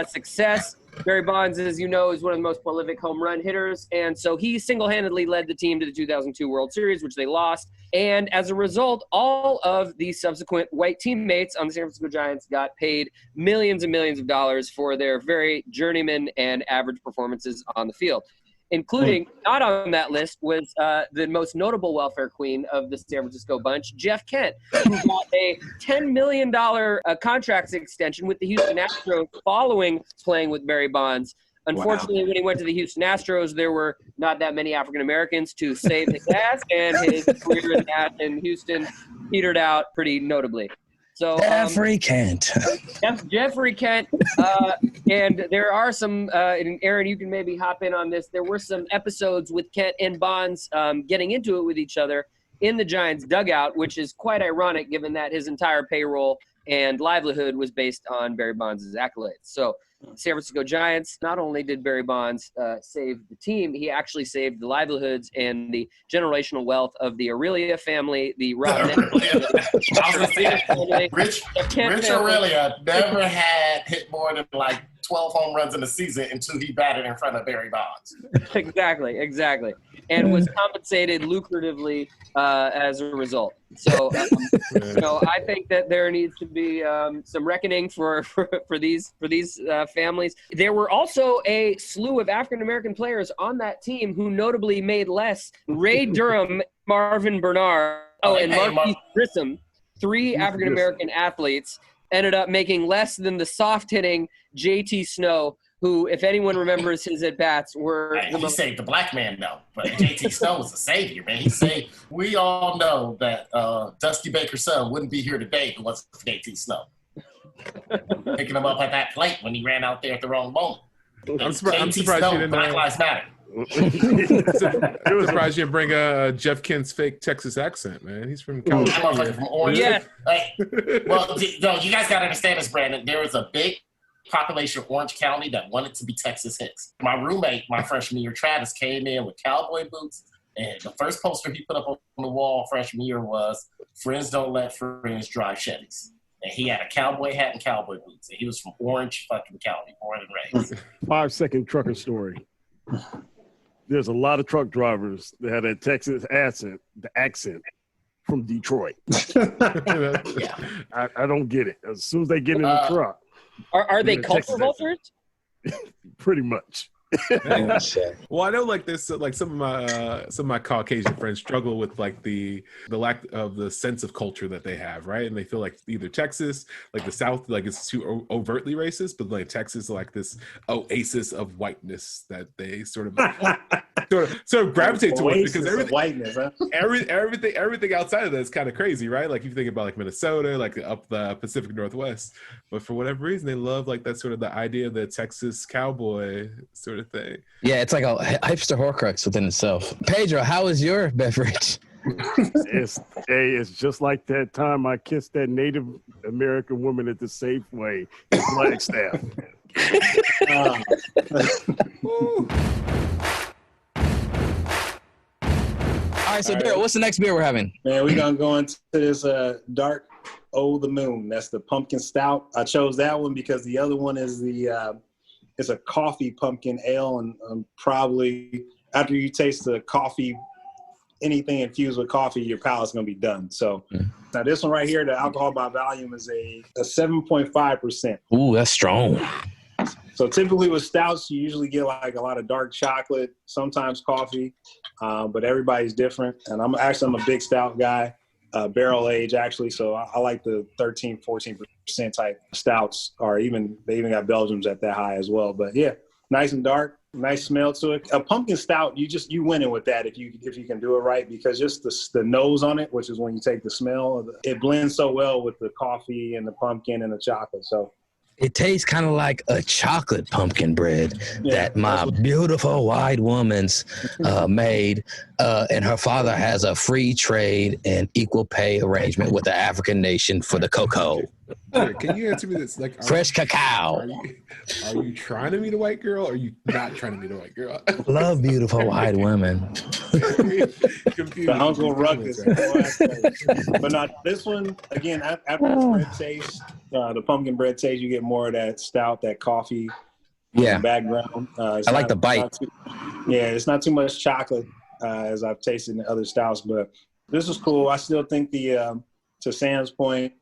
success. Barry Bonds, as you know, is one of the most prolific home run hitters. And so he single-handedly led the team to the 2002 World Series, which they lost. And as a result, all of the subsequent white teammates on the San Francisco Giants got paid millions and millions of dollars for their very journeyman and average performances on the field. Including, not on that list, was the most notable welfare queen of the San Francisco bunch, Jeff Kent, who got a $10 million contract extension with the Houston Astros following playing with Barry Bonds. Unfortunately, when he went to the Houston Astros, there were not that many African Americans to save his ass, and his career in Houston petered out pretty notably. So Jeffrey Kent. Jeffrey Kent. And there are some, and Aaron, you can maybe hop in on this. There were some episodes with Kent and Bonds getting into it with each other in the Giants dugout, which is quite ironic given that his entire payroll and livelihood was based on Barry Bonds' accolades. So San Francisco Giants, not only did Barry Bonds save the team, he actually saved the livelihoods and the generational wealth of the Aurelia family, the Rob family. Rich Aurelia never had hit more than like 12 home runs in a season until he batted in front of Barry Bonds. Exactly. And was compensated lucratively as a result. So, I think that there needs to be some reckoning for these families. There were also a slew of African American players on that team who notably made less. Ray Durham, Marvin Bernard, and Marquise Grissom, 3 African American athletes, ended up making less than the soft-hitting J.T. Snow, who, if anyone remembers his at-bats, were... He saved the black man, though. But J.T. Snow was a savior, man. He saved... We all know that Dusty Baker's son wouldn't be here today if it wasn't for J.T. Snow. Picking him up at that plate when he ran out there at the wrong moment. I'm surprised you didn't... Black Lives Matter. I'm surprised you didn't bring Jeff Kent's fake Texas accent, man. He's from California. From Orange. Yeah. Well, you guys got to understand this, Brandon. There was a big population of Orange County that wanted to be Texas hits. My roommate, my freshman year, Travis, came in with cowboy boots, and the first poster he put up on the wall freshman year was "Friends don't let friends drive Chevys." And he had a cowboy hat and cowboy boots, and he was from Orange fucking County, born and raised. 5-second trucker story. There's a lot of truck drivers that have that Texas accent from Detroit. I don't get it. As soon as they get in the truck. Are they culture vultures? Pretty much. Well, I know like this, like some of my Caucasian friends struggle with like the lack of the sense of culture that they have, right? And they feel like either Texas, like the South, like it's too overtly racist, but like Texas, like this oasis of whiteness that they sort of gravitate towards because everything whiteness, huh? everything outside of that is kind of crazy, right? Like you think about like Minnesota, like up the Pacific Northwest, but for whatever reason, they love like that sort of the idea of the Texas cowboy sort of thing. Yeah, it's like a hipster horcrux within itself. Pedro, how was your beverage? It's just like that time I kissed that Native American woman at the Safeway in Flagstaff. All right, so Darryl, what's the next beer we're having? Man, we're gonna go into this Dark Oh the Moon. That's the pumpkin stout. I chose that one because the other one is it's a coffee pumpkin ale, and probably after you taste the coffee, anything infused with coffee, your palate's gonna be done. So now this one right here, the alcohol by volume is a 7.5%. Ooh, that's strong. So typically with stouts, you usually get like a lot of dark chocolate, sometimes coffee, but everybody's different. And I'm a big stout guy, barrel age actually. So I like the 13, 14% type stouts, or they even got Belgians at that high as well. But yeah, nice and dark, nice smell to it. A pumpkin stout, you winning with that if you can do it right, because just the nose on it, which is when you take the smell, it blends so well with the coffee and the pumpkin and the chocolate. So it tastes kind of like a chocolate pumpkin bread that my beautiful white woman's made, and her father has a free trade and equal pay arrangement with the African nation for the cocoa. Can you answer me this? Like, fresh cacao. Are you trying to meet a white girl, or are you not trying to meet a white girl? Love beautiful white women. The Uncle Ruckus. But not this one, again, after the bread taste, the pumpkin bread taste, you get more of that stout, that coffee background. I like the bite. It's not too much chocolate as I've tasted in other stouts, but this is cool. I still think to Sam's point,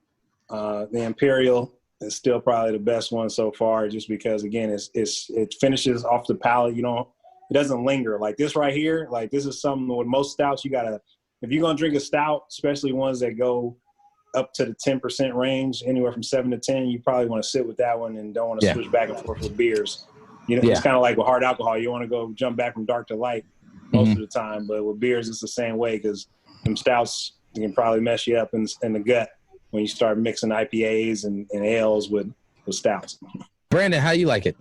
the Imperial is still probably the best one so far, just because again it finishes off the palate. It doesn't linger like this right here. Like this is something with most stouts, if you're gonna drink a stout, especially ones that go up to the 10% range, anywhere from 7 to 10, you probably want to sit with that one and don't want to switch back and forth with beers. It's kind of like with hard alcohol. You want to go jump back from dark to light most of the time, but with beers it's the same way, because them stouts can probably mess you up in the gut when you start mixing IPAs and ales with stouts. Brandon, how you like it?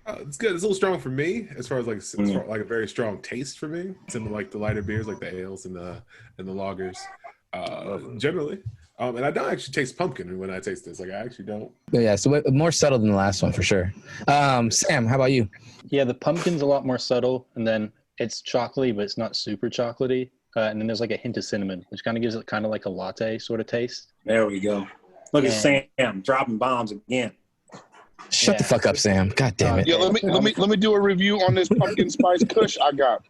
It's good. It's a little strong for me, as far as like a very strong taste for me. Similar like the lighter beers, like the ales and the lagers, generally. And I don't actually taste pumpkin when I taste this. Like I actually don't. Yeah, so more subtle than the last one for sure. Sam, how about you? Yeah, the pumpkin's a lot more subtle, and then it's chocolatey, but it's not super chocolatey. And then there's like a hint of cinnamon, which kind of gives it kind of like a latte sort of taste. There we go. Look at Sam dropping bombs again. Shut the fuck up, Sam. God damn it. Yeah, let me do a review on this pumpkin spice kush I got.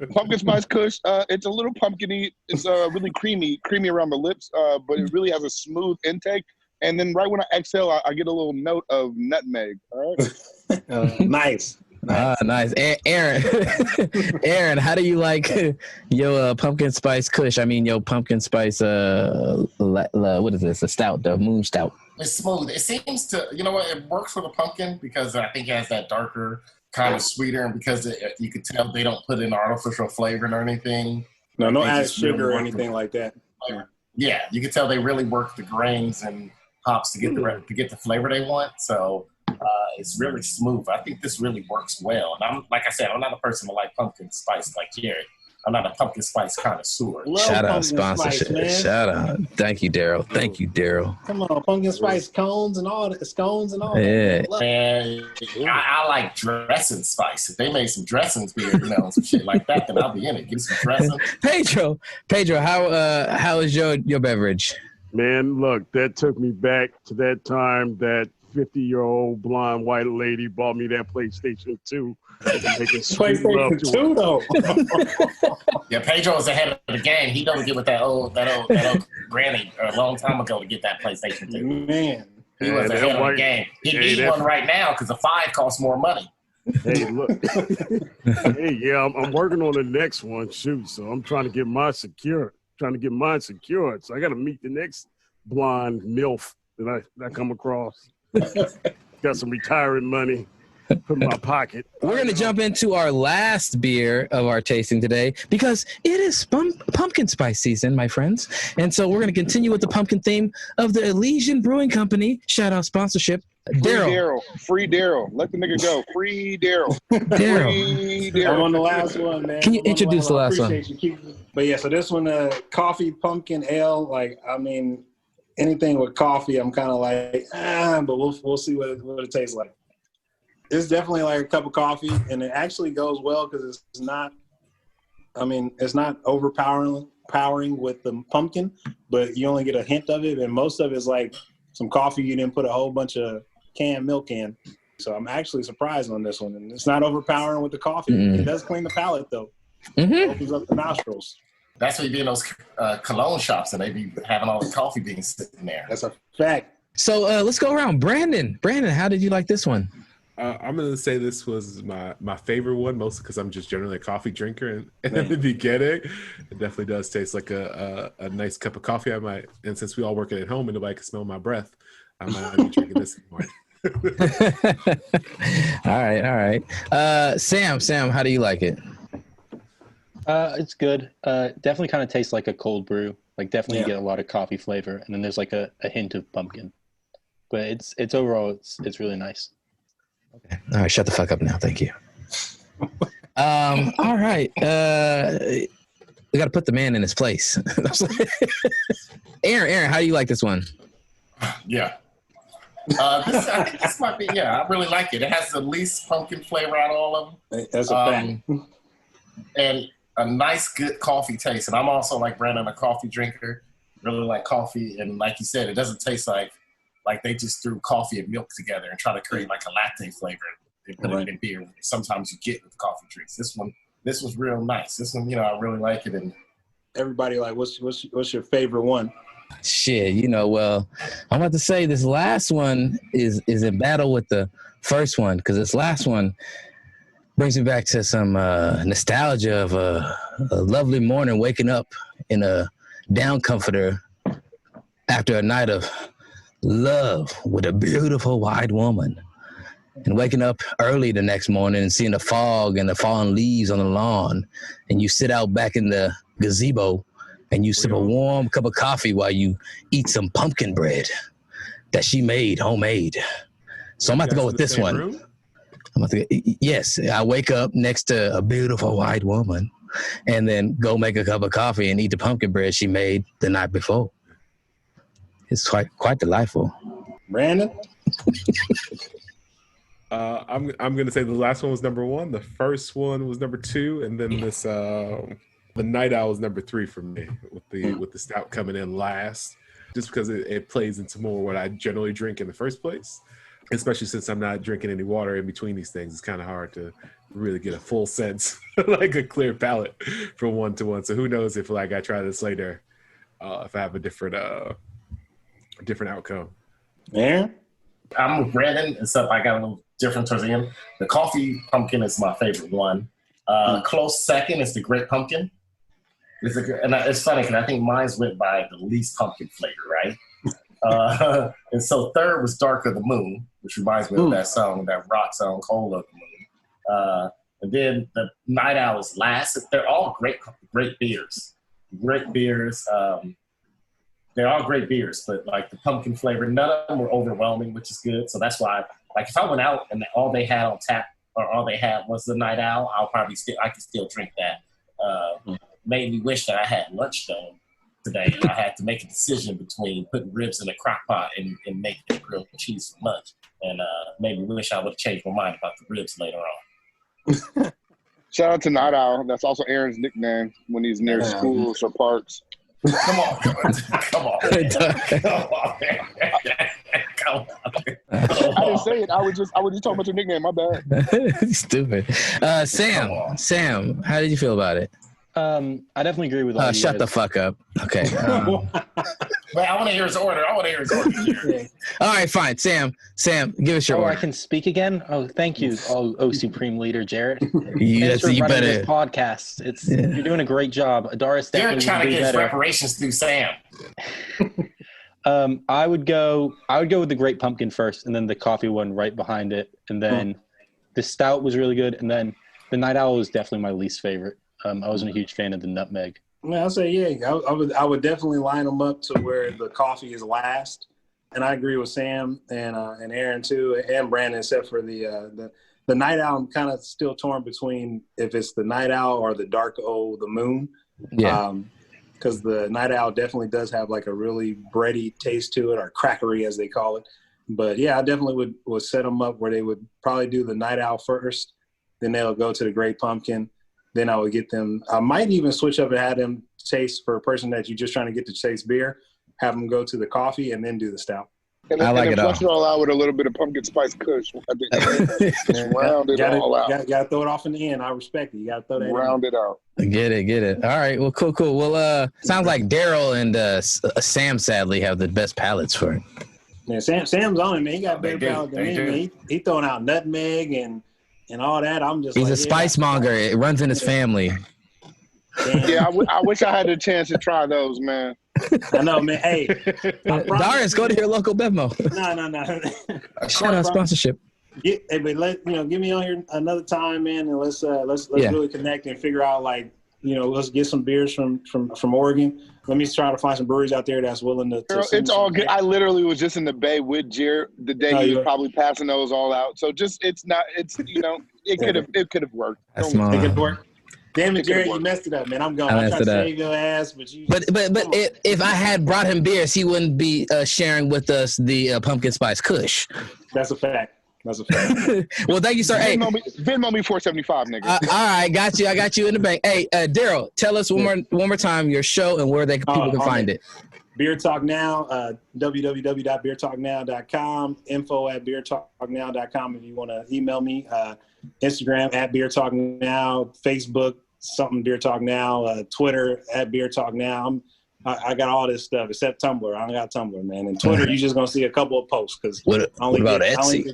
Pumpkin spice kush, it's a little pumpkiny. It's really creamy around the lips, but it really has a smooth intake. And then right when I exhale, I get a little note of nutmeg. All right. Nice. Nice. Aaron, how do you like your pumpkin spice kush? I mean, your pumpkin spice, what is this? A stout, the moon stout. It's smooth. It seems to, it works for the pumpkin because I think it has that darker, kind of sweeter, and because you could tell they don't put in artificial flavoring or anything. No added sugar or anything like that. Yeah, you can tell they really work the grains and hops to get the flavor they want. So it's really smooth. I think this really works well. And I'm like I said, I'm not a person to like pumpkin spice like Jared. I'm not a pumpkin spice connoisseur. Shout out sponsorship. Shout out. Thank you, Darryl. Come on, pumpkin spice cones and all that. Scones and all that. And I like dressing spice. If they made some dressings beer, some shit like that, then I'll be in it. Give me some dressing. Pedro, how is your beverage? Man, look, that took me back to that time that 50-year-old blonde white lady bought me that PlayStation 2. PlayStation 2 though. Yeah, Pedro was ahead of the game. He don't get with that old granny a long time ago to get that PlayStation 2. Man, he was ahead of the game. He needs one right now because a 5 costs more money. Hey, look. I'm working on the next one. Shoot, so I'm trying to get mine secured. So I got to meet the next blonde MILF that I come across. Got some retirement money in my pocket. We're going to jump into our last beer of our tasting today because it is pumpkin spice season, my friends. And so we're going to continue with the pumpkin theme of the Elysian Brewing Company. Shout out sponsorship. Daryl. Free Darryl. Let the nigga go. Free Darryl. Daryl. Free Darryl. I'm on the last one, man. Can you introduce the last one? I appreciate you. But yeah, so this one, coffee pumpkin ale. Like, I mean, anything with coffee, I'm kind of like, but we'll see what it tastes like. It's definitely like a cup of coffee, and it actually goes well because it's not. I mean, it's not overpowering with the pumpkin, but you only get a hint of it, and most of it's like some coffee you didn't put a whole bunch of canned milk in. So I'm actually surprised on this one, and it's not overpowering with the coffee. It does clean the palate though. It opens up the nostrils. That's what you be in those cologne shops, and they be having all the coffee beans sitting there. That's a fact. So let's go around. Brandon, how did you like this one? I'm going to say this was my favorite one, mostly because I'm just generally a coffee drinker. And in the beginning, it definitely does taste like a nice cup of coffee. And since we all work at home and nobody can smell my breath, I might not be drinking this anymore. All right. Sam, how do you like it? It's good. Definitely kind of tastes like a cold brew. Like definitely get a lot of coffee flavor, and then there's like a hint of pumpkin. But it's overall it's really nice. Okay. All right, shut the fuck up now. Thank you. All right. We got to put the man in his place. Aaron, how do you like this one? Yeah. This might be, I really like it. It has the least pumpkin flavor out of all of them. That's a fact. And a nice, good coffee taste. And I'm also, like Brandon, a coffee drinker. Really like coffee. And like you said, it doesn't taste like they just threw coffee and milk together and try to create like a latte flavor and put it in beer. Sometimes you get with coffee drinks. This was real nice. This one, I really like it. And everybody like, what's your favorite one? Shit, well, I'm about to say this last one is in battle with the first one, because this last one brings me back to some nostalgia of a lovely morning waking up in a down comforter after a night of love with a beautiful white woman, and waking up early the next morning and seeing the fog and the fallen leaves on the lawn, and you sit out back in the gazebo and you sip a warm cup of coffee while you eat some pumpkin bread that she made homemade. So I'm about to go with this one. Yes, I wake up next to a beautiful white woman and then go make a cup of coffee and eat the pumpkin bread she made the night before. It's quite delightful. Brandon? I'm going to say the last one was number 1. The first one was number 2. And then this, the Night Owl was number 3 for me with the stout coming in last, just because it plays into more what I generally drink in the first place. Especially since I'm not drinking any water in between these things. It's kind of hard to really get a full sense, like a clear palate from one to one. So who knows if I try this later, if I have a different outcome. Yeah, I'm with Brandon, except I got a little different towards the end. The coffee pumpkin is my favorite one. Close second is the grape pumpkin. It's funny because I think mine went by the least pumpkin flavor, right? And so third was Dark of the Moon, which reminds me of that song, that rock song, Cold of the Moon. And then the Night Owl is last. They're all great beers. Great beers. They're all great beers, but like the pumpkin flavor, none of them were overwhelming, which is good. So that's why, like, if I went out and all they had on tap or all they had was the Night Owl, I could still drink that. Made me wish that I had lunch though today. I had to make a decision between putting ribs in the crock pot and making grilled cheese for lunch. And made me wish I would have changed my mind about the ribs later on. Shout out to Night Owl. That's also Aaron's nickname when he's near schools or parks. Come on. I didn't say it. I was just talking about your nickname. My bad. Stupid. Sam, how did you feel about it? I definitely agree with all you shut guys. the fuck up. Okay. Wait, I want to hear his order. All right, fine. Sam, give us your order. I can speak again? Oh, thank you, Supreme Leader Jarrett. Yes, Thanks for you running better. this podcast. You're doing a great job. Adarius You're definitely trying to do get his better. reparations through Sam. I would go with the Great Pumpkin first, and then the coffee one right behind it, and then the stout was really good, and then the Night Owl was definitely my least favorite. I wasn't a huge fan of the nutmeg. I'll say I would definitely line them up to where the coffee is last, I agree with Sam and Aaron too, and Brandon, except for the night owl. I'm kind of still torn between if it's the night owl or the dark the moon. Yeah. Because the night owl definitely does have like a really bready taste to it, or crackery as they call it. But yeah, I definitely would set them up where they would probably do the night owl first, then they'll go to the Great Pumpkin. Then I would get them. I might even switch up and have them taste for a person that you're just trying to get to taste beer. Have them go to the coffee and then do the stout. And I like it all. Flush it all out with a little bit of pumpkin spice kush. I think just round it all out. Gotta throw it off in the end. I respect it. You gotta throw that round it out. Get it. All right. Well, cool. Well, sounds like Darryl and Sam sadly have the best palates for it. Man, Sam's on it, man. He got better palate than me, man. He throwing out nutmeg and all that. I'm just. He's a spice monger. It runs in his family. Yeah, I wish I had the chance to try those, man. I know, man. Hey, Darius, go to your local Bevmo. No. Shout out sponsorship. Hey, but give me on here another time, man, and let's really connect and figure out let's get some beers from Oregon. Let me try to find some breweries out there that's willing to. Girl, it's all good. I literally was just in the Bay with Jarrett the day he was probably passing those all out. So it could have worked. That's smart. It could work. Damn it, Jerry, you messed it up, man. I'm going. I tried to save your ass, but you. But if I had brought him beers, he wouldn't be sharing with us the pumpkin spice kush. That's a fact. Well, thank you, sir. Hey, Venmo me $4.75, nigga. All right, got you. I got you in the bank. Hey, Darryl, tell us one more time your show and where people can find it. Beer Talk Now, www.beertalknow.com, info@beertalknow.com if you want to email me. Instagram @BeerTalkNow, Facebook something Beer Talk Now, Twitter @BeerTalkNow. I got all this stuff except Tumblr. I don't got Tumblr, man. And Twitter, you're just gonna see a couple of posts because what about Etsy?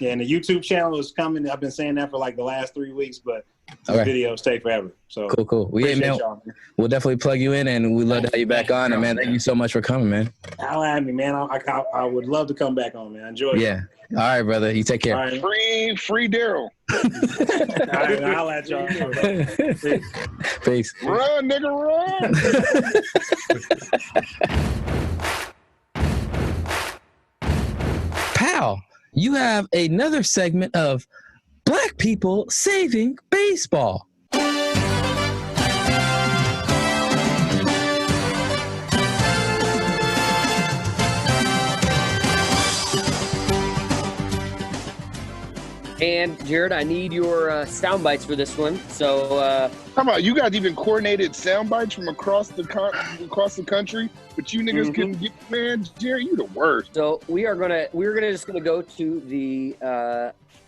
And the YouTube channel is coming. I've been saying that for like the last 3 weeks, but the videos stay forever. So cool. We'll definitely plug you in, and we'd love to have you back on. And man, thank you so much for coming, man. I'll have me, man. I would love to come back on, man. Enjoy. Yeah. All right, brother. You take care. All right. Free Darryl. All right, I'll let y'all. Peace. Run, nigga, run. Pal, you have another segment of Black People Saving Baseball. And Jarrett, I need your sound bites for this one. So, how about you guys even coordinated sound bites from across the country, but you niggas couldn't get, man, Jarrett, you the worst. So we're gonna go to the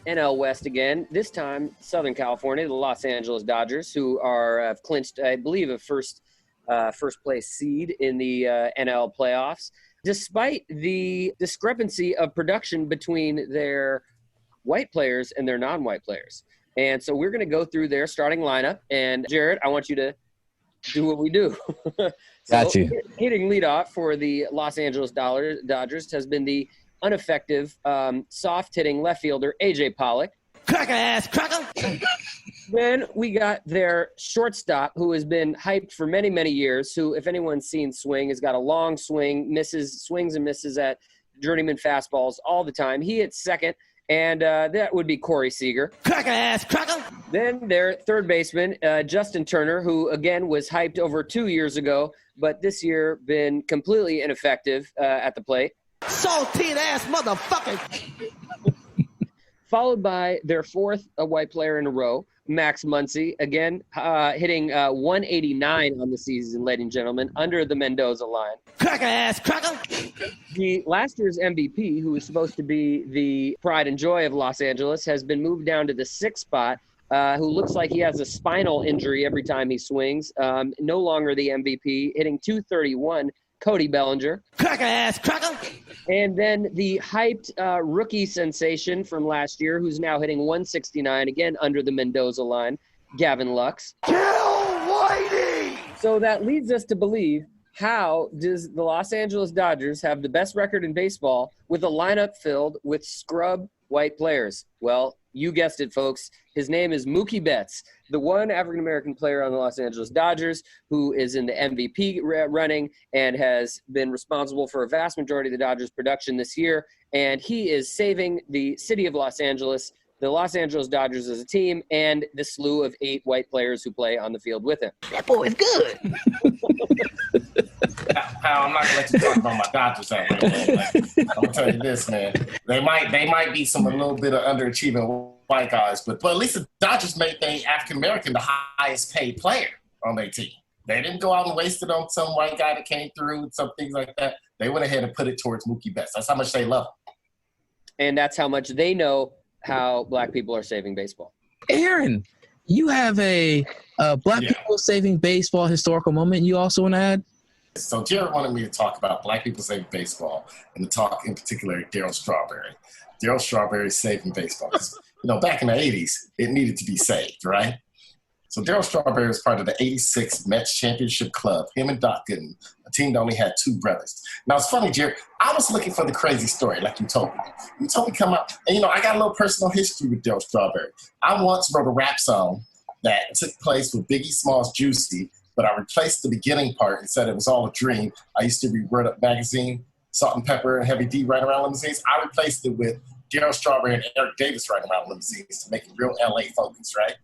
NL West again. This time, Southern California, the Los Angeles Dodgers, who have clinched, I believe, a first place seed in the NL playoffs, despite the discrepancy of production between their white players and their non-white players. And so we're going to go through their starting lineup. And Jarrett, I want you to do what we do. Got you. Hitting leadoff for the Los Angeles Dodgers has been the ineffective, soft-hitting left fielder, AJ Pollock. Cracker ass, cracker. Then we got their shortstop, who has been hyped for many, many years, who, if anyone's seen swing, has got a long swing, swings and misses at journeyman fastballs all the time. He hits second. And that would be Corey Seager. Cracker ass, cracker. Then their third baseman, Justin Turner, who, again, was hyped over 2 years ago, but this year been completely ineffective at the plate. Saltine ass motherfucker. Followed by their fourth white player in a row, Max Muncy, again hitting 189 on the season, ladies and gentlemen, under the Mendoza line. Cracker ass, cracker. The last year's MVP, who was supposed to be the pride and joy of Los Angeles, has been moved down to the sixth spot, who looks like he has a spinal injury every time he swings. No longer the MVP, hitting 231, Cody Bellinger. Cracker ass, cracker. And then the hyped rookie sensation from last year, who's now hitting 169, again under the Mendoza line, Gavin Lux. Kill Whitey! So that leads us to believe, how does the Los Angeles Dodgers have the best record in baseball with a lineup filled with scrub white players? Well, You guessed it, folks. His name is Mookie Betts, the one African-American player on the Los Angeles Dodgers who is in the MVP running and has been responsible for a vast majority of the Dodgers' production this year. And he is saving the city of Los Angeles, the Los Angeles Dodgers as a team, and the slew of 8 white players who play on the field with him. That boy is good. Pal, I'm not gonna let you talk about my Dodgers that way, man. Like, I'm gonna tell you this, man. They might be a little bit of underachieving white guys, but at least the Dodgers made the African American the highest paid player on their team. They didn't go out and waste it on some white guy that came through and some things like that. They went ahead and put it towards Mookie Betts. That's how much they love him. And that's how much they know how black people are saving baseball. Aaron, you have a black people saving baseball historical moment you also want to add? So Jared wanted me to talk about black people saving baseball and to talk in particular Darryl Strawberry. Darryl Strawberry saving baseball. Back in the 80s, it needed to be saved, right? So Darryl Strawberry was part of the 86 Mets championship club, him and Doc Gooden, a team that only had 2 brothers. Now, it's funny, Jared, I was looking for the crazy story like you told me. You told me come out, and I got a little personal history with Darryl Strawberry. I once wrote a rap song that took place with Biggie Smalls' Juicy, but I replaced the beginning part and said it was all a dream. I used to read Word Up Magazine, Salt and Pepper, and Heavy D riding around limousines. I replaced it with Darryl Strawberry and Eric Davis riding around limousines to make it real LA focused, right?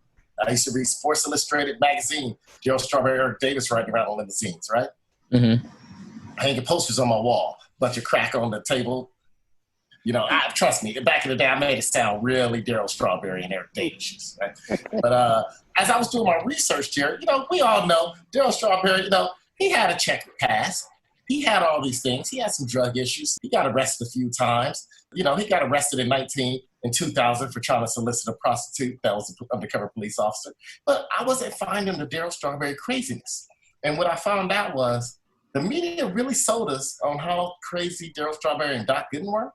I used to read Sports Illustrated magazine, Darryl Strawberry, Eric Davis riding around on limousines, right? Mm-hmm. Hanging posters on my wall, bunch of crack on the table. Trust me, back in the day, I made it sound really Darryl Strawberry and Eric Davis, right? But as I was doing my research here, we all know Darryl Strawberry, he had a checkered past. He had all these things. He had some drug issues. He got arrested a few times. He got arrested in 2000 for trying to solicit a prostitute that was an undercover police officer. But I wasn't finding the Darryl Strawberry craziness. And what I found out was the media really sold us on how crazy Darryl Strawberry and Doc Gooden were.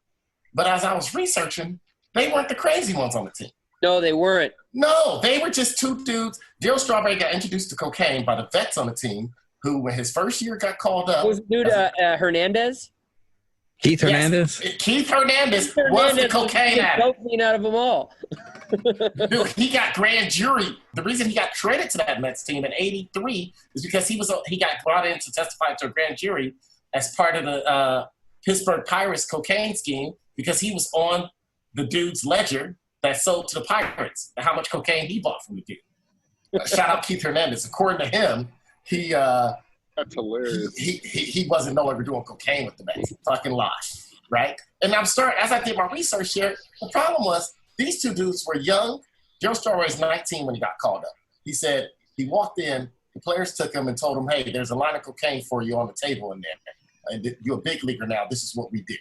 But as I was researching, they weren't the crazy ones on the team. No, they weren't. No, they were just 2 dudes. Darryl Strawberry got introduced to cocaine by the vets on the team who, when his first year got called up. Was dude Hernandez? Keith Hernandez? Yes, Keith Hernandez was the cocaine addict. Cocaine out of them all. Dude, he got grand jury. The reason he got traded to that Mets team in '83 is because he got brought in to testify to a grand jury as part of the Pittsburgh Pirates cocaine scheme because he was on the dude's ledger that sold to the Pirates and how much cocaine he bought from the dude. Shout out Keith Hernandez. According to him, he that's hilarious. He wasn't no longer doing cocaine with the Mets. Fucking lie, right? And as I did my research here, the problem was these 2 dudes were young. Darryl Strawberry was 19 when he got called up. He said he walked in, the players took him and told him, hey, there's a line of cocaine for you on the table in there. And you're a big leaguer now. This is what we do.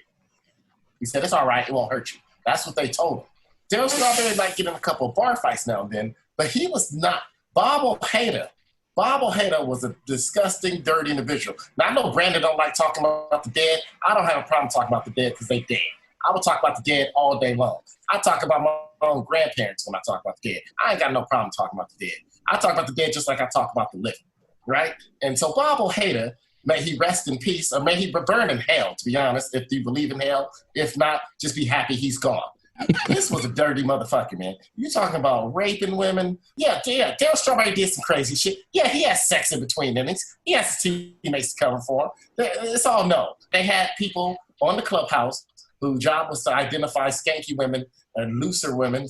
He said, it's all right. It won't hurt you. That's what they told him. Darryl Strawberry might get in a couple of bar fights now and then, but he was not. Bob Ojeda was a disgusting, dirty individual. Now, I know Brandon don't like talking about the dead. I don't have a problem talking about the dead because they dead. I will talk about the dead all day long. I talk about my own grandparents when I talk about the dead. I ain't got no problem talking about the dead. I talk about the dead just like I talk about the living, right? And so Bob Ojeda, may he rest in peace, or may he burn in hell, to be honest, if you believe in hell. If not, just be happy he's gone. This was a dirty motherfucker, man. You talking about raping women? Yeah. Darryl Strawberry did some crazy shit. Yeah, he has sex in between innings. He has his teammates to cover for him. It's all no. They had people on the clubhouse whose job was to identify skanky women and looser women,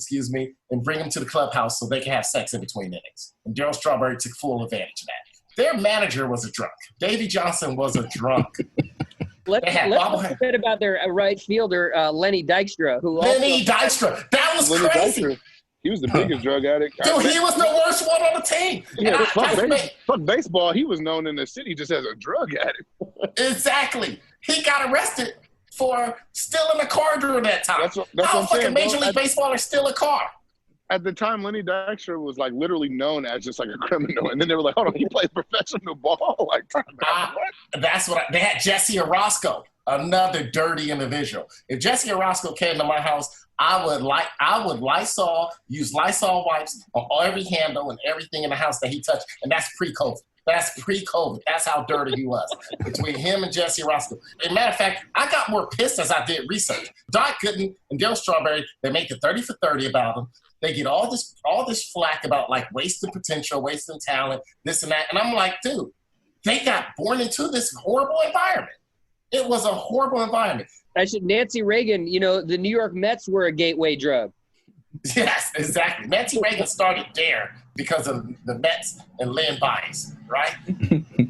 and bring them to the clubhouse so they can have sex in between innings. And Darryl Strawberry took full advantage of that. Their manager was a drunk. Davey Johnson was a drunk. Let's forget about their right fielder, Lenny Dykstra. That was Lenny crazy. Dykstra. He was the biggest drug addict. Dude, he was the worst one on the team. Yeah, fuck baseball. He was known in the city just as a drug addict. Exactly. He got arrested for stealing a car during that time. That's what I'm saying, Major League Baseball or steal a car? At the time, Lenny Dykstra was like literally known as just like a criminal, and then they were like, "Hold on, he plays professional ball." Like, what? They had Jesse Orozco, another dirty individual. If Jesse Orozco came to my house, I would use Lysol wipes on every handle and everything in the house that he touched, and that's pre-COVID. That's pre-COVID. That's how dirty he was. Between him and Jesse Roscoe. As a matter of fact, I got more pissed as I did research. Doc Gooden and Darryl Strawberry, they make the 30 for 30 about him. They get all this flack about like wasting potential, wasting talent, this and that. And I'm like, dude, they got born into this horrible environment. It was a horrible environment. Nancy Reagan, you know, the New York Mets were a gateway drug. Yes, exactly. Nancy Reagan started DARE because of the Mets and Lynn bias, right?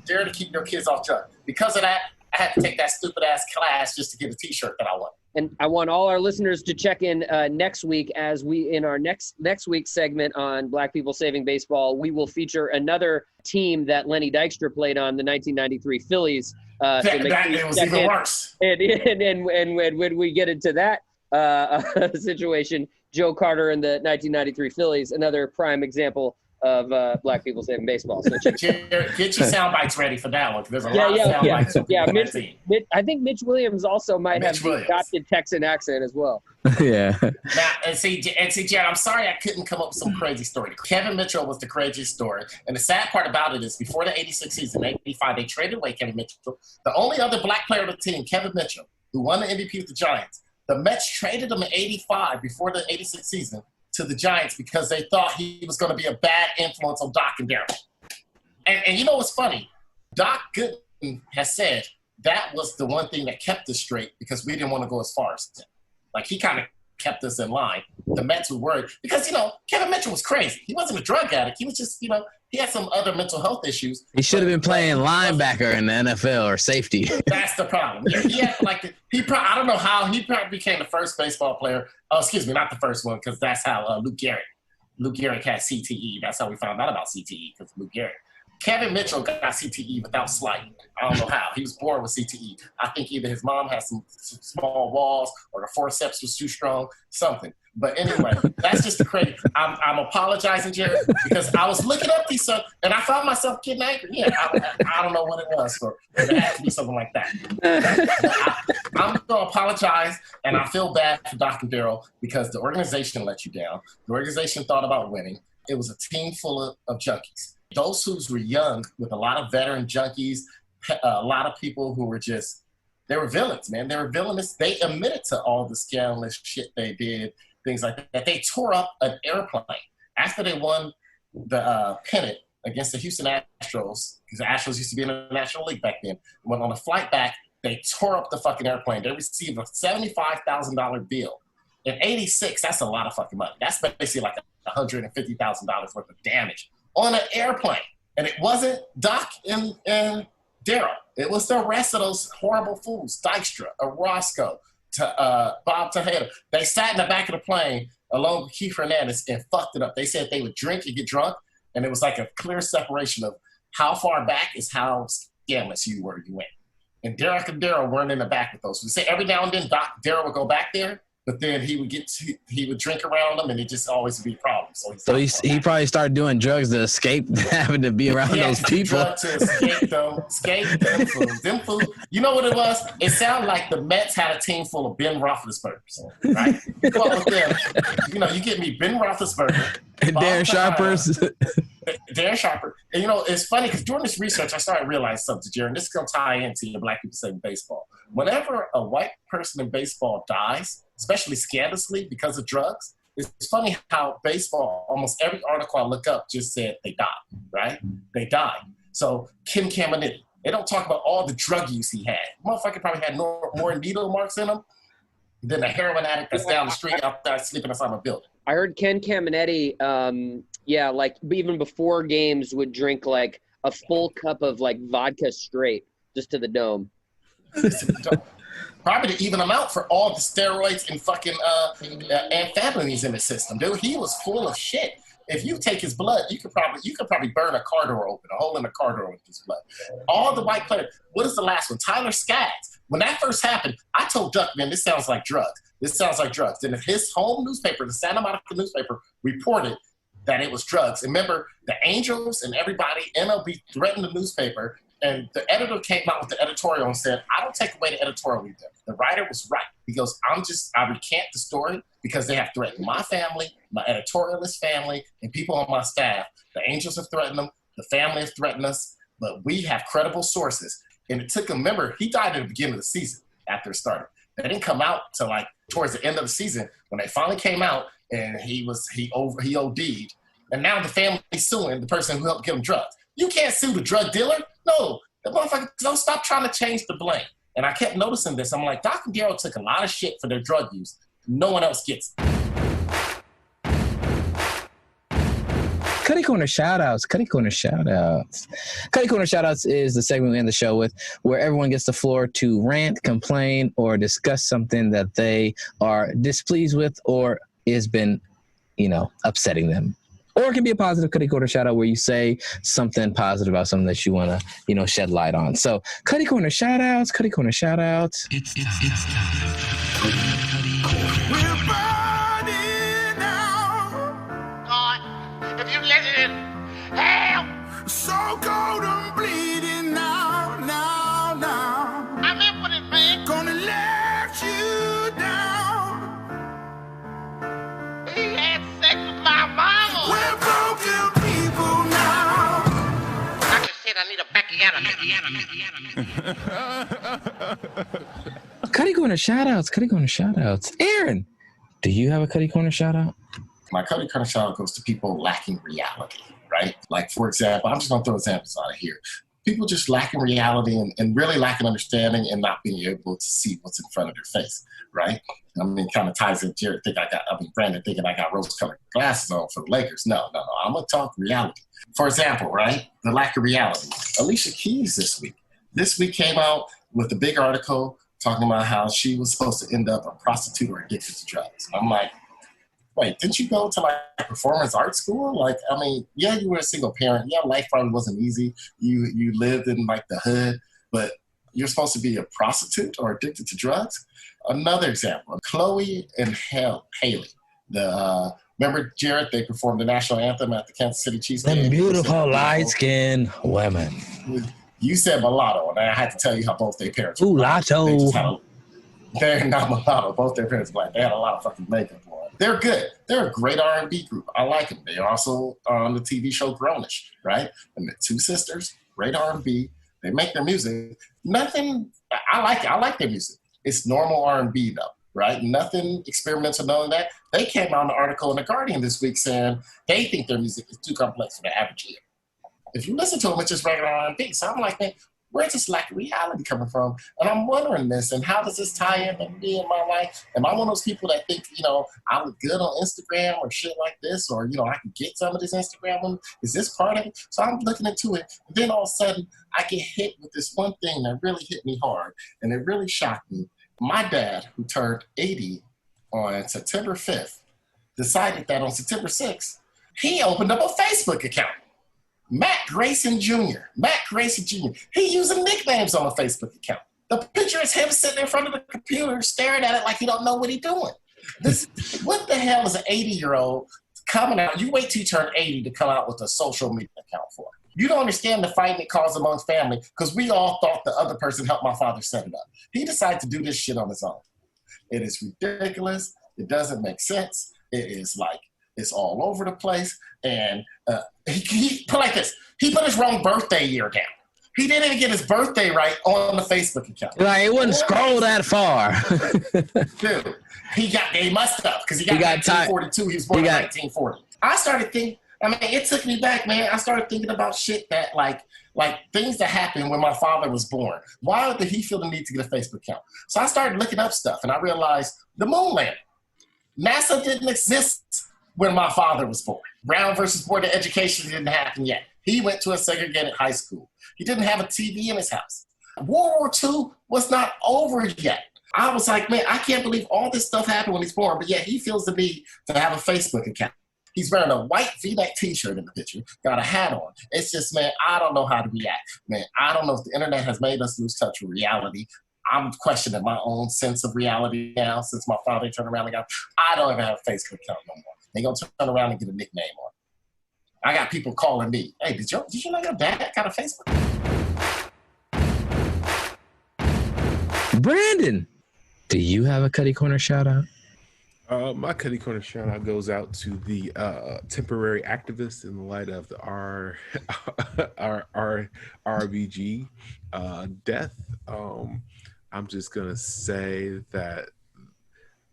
DARE to keep your kids off drugs. Because of that, I had to take that stupid ass class just to get a T-shirt that I want. And I want all our listeners to check in next week as we, in our next week's segment on Black People Saving Baseball, we will feature another team that Lenny Dykstra played on, the 1993 Phillies. It was even worse. And when we get into that situation, Joe Carter and the 1993 Phillies, another prime example of Black People Saving Baseball. So get your sound bites ready for that one. There's a lot of sound bites. I think Mitch Williams also might have the adopted Texan accent as well. Yeah. Now, and see, Jared, I'm sorry I couldn't come up with some crazy story. Kevin Mitchell was the craziest story. And the sad part about it is before the 86 season, 85, they traded away Kevin Mitchell. The only other black player on the team, Kevin Mitchell, who won the MVP with the Giants, the Mets traded him in 85 before the 86 season to the Giants because they thought he was going to be a bad influence on Doc and Darryl. And you know what's funny? Doc Gooden has said that was the one thing that kept us straight because we didn't want to go as far as him. Like, he kind of kept us in line. The Mets were worried because, you know, Kevin Mitchell was crazy. He wasn't a drug addict. He was just, you know, he had some other mental health issues. He should have been playing linebacker in the NFL or safety. That's the problem. He had I don't know how he probably became the first baseball player. Oh, excuse me, not the first one, because that's how Lou Gehrig had CTE. That's how we found out about CTE, because Lou Gehrig. Kevin Mitchell got CTE without slight. I don't know how. He was born with CTE. I think either his mom had some small walls or the forceps was too strong, something. But anyway, that's just the crazy. I'm apologizing, Jared, because I was looking up these stuff and I found myself getting angry. Yeah, I don't know what it was, but it had to be something like that. I'm going to apologize, and I feel bad for Dr. Darryl because the organization let you down. The organization thought about winning. It was a team full of junkies. Those who were young with a lot of veteran junkies, a lot of people who were just, they were villains, man. They were villainous. They admitted to all the scandalous shit they did, things like that. They tore up an airplane after they won the pennant against the Houston Astros, because the Astros used to be in the National League back then. When on the flight back, they tore up the fucking airplane. They received a $75,000 bill. In 86, that's a lot of fucking money. That's basically like $150,000 worth of damage on an airplane. And it wasn't Doc and Darryl. It was the rest of those horrible fools, Dykstra, Orozco, Bob Tejada. They sat in the back of the plane along with Keith Hernandez and fucked it up. They said they would drink and get drunk, and it was like a clear separation of how far back is how scandalous you were, you went. And Derek and Darryl weren't in the back with those. We say every now and then Darryl would go back there, but then he would drink around them, and it just always would be a problem. So he probably started doing drugs to escape having to be around those people. Drugs to escape them fools. Them fools. You know what it was? It sounded like the Mets had a team full of Ben Roethlisbergers, right? You go up with them. You know, you get me Ben Roethlisberger, Darren Sharpers. Darren Sharper. And, you know, it's funny because during this research, I started realizing something, Jared, and this is going to tie into your Black people saying baseball. Whenever a white person in baseball dies, especially scandalously because of drugs, it's funny how baseball, almost every article I look up just said they died, right? They died. So Ken Caminiti, they don't talk about all the drug use he had. Motherfucker probably had more needle marks in him than a heroin addict that's down the street out there sleeping inside a building. I heard Ken Caminiti, like even before games would drink like a full cup of like vodka straight just to the dome. Probably to even them out for all the steroids and fucking amphetamines in the system, dude. He was full of shit. If you take his blood, you could probably burn a car door open, a hole in a car door with his blood. All the white players. What is the last one? Tyler Skaggs. When that first happened, I told Duck, man, this sounds like drugs. This sounds like drugs. And if his home newspaper, the Santa Monica newspaper, reported that it was drugs, and remember, the Angels and everybody, MLB threatened the newspaper. And the editor came out with the editorial and said, I don't take away the editorial we did. The writer was right. He goes, I recant the story because they have threatened my family, my editorialist family, and people on my staff. The Angels have threatened them. The family has threatened us. but we have credible sources. And it took him, remember, he died at the beginning of the season after it started. They didn't come out till like towards the end of the season when they finally came out and he OD'd. And now the family's suing the person who helped give him drugs. You can't sue the drug dealer. No, the motherfucker, don't stop trying to change the blame. And I kept noticing this. I'm like, Doc and Darryl took a lot of shit for their drug use. No one else gets it. Cutty Corner Shoutouts. Cutty Corner Shoutouts. Cutty Corner Shoutouts is the segment we end the show with, where everyone gets the floor to rant, complain, or discuss something that they are displeased with or has been, upsetting them. Or it can be a positive Cutty Corner Shoutout where you say something positive about something that you want to, shed light on. So Cutty Corner Shoutouts. Cutty Corner Shoutouts. It's time. So cold and bleeding now. I'm in for this, man. Gonna let you down. He had sex with my mama. We're broken people now. I just said I need a backyard. Cutty Corner Shoutouts. Cutty Corner Shoutouts. Aaron, do you have a Cutty Corner Shoutout? My Cutty Corner Shoutout goes to people lacking reality. Right? Like, for example, I'm just going to throw examples out of here. People just lacking reality and really lacking understanding and not being able to see what's in front of their face, right? I mean, kind of ties in Brandon thinking I got rose-colored glasses on for the Lakers. No. I'm going to talk reality. For example, right? The lack of reality. Alicia Keys this week came out with a big article talking about how she was supposed to end up a prostitute or addicted to drugs. I'm like, wait, didn't you go to like performance art school? Like, I mean, yeah, you were a single parent. Yeah, life probably wasn't easy. You lived in like the hood, but you're supposed to be a prostitute or addicted to drugs? Another example, Chloe and Haley. Remember DJartt? They performed the national anthem at the Kansas City Chiefs game. Them beautiful light-skinned women. You said mulatto, and I had to tell you how both their parents were. Mulatto. They're not mulatto. Both their parents were black. They had a lot of fucking makeup on. They're good. They're a great R&B group. I like them. They're also on the TV show Grownish, right? And the two sisters, great R&B. They make their music. Nothing. I like it. I like their music. It's normal R&B though, right? Nothing experimental, none of that. They came out in an article in The Guardian this week saying they think their music is too complex for the average ear. If you listen to them, it's just regular R&B. So I'm like, man, where's this lack of reality coming from? And I'm wondering this, and how does this tie into me in my life? Am I one of those people that think, I look good on Instagram or shit like this, or, I can get some of this Instagram? Is this part of it? So I'm looking into it. And then all of a sudden, I get hit with this one thing that really hit me hard, and it really shocked me. My dad, who turned 80 on September 5th, decided that on September 6th, he opened up a Facebook account. Matt Grayson Jr. He using nicknames on a Facebook account. The picture is him sitting in front of the computer staring at it like he don't know what he's doing. What the hell is an 80-year-old coming out? You wait till you turn 80 to come out with a social media account for. You don't understand the fight it caused amongst family because we all thought the other person helped my father set it up. He decided to do this shit on his own. It is ridiculous. It doesn't make sense. It is like, it's all over the place. And he put like this. He put his wrong birthday year down. He didn't even get his birthday right on the Facebook account. Like, it wouldn't scroll that far. Dude, he must have because he got 1942. He was born in 1940. I started thinking, it took me back, man. I started thinking about shit that like things that happened when my father was born. Why did he feel the need to get a Facebook account? So I started looking up stuff and I realized the moon landing. NASA didn't exist when my father was born. Brown versus Board of Education didn't happen yet. He went to a segregated high school. He didn't have a TV in his house. World War II was not over yet. I was like, man, I can't believe all this stuff happened when he's born, but yet he feels the need to have a Facebook account. He's wearing a white V-neck t-shirt in the picture, got a hat on. It's just, man, I don't know how to react. Man, I don't know if the internet has made us lose touch with reality. I'm questioning my own sense of reality now since my father turned around and got, I don't even have a Facebook account no more. They're going to turn around and get a nickname on it. I got people calling me, hey, did you know your dad got a Facebook? Brandon, do you have a Cutty Corner shout out? My Cutty Corner shout out goes out to the temporary activists in the light of the RBG death. I'm just gonna say that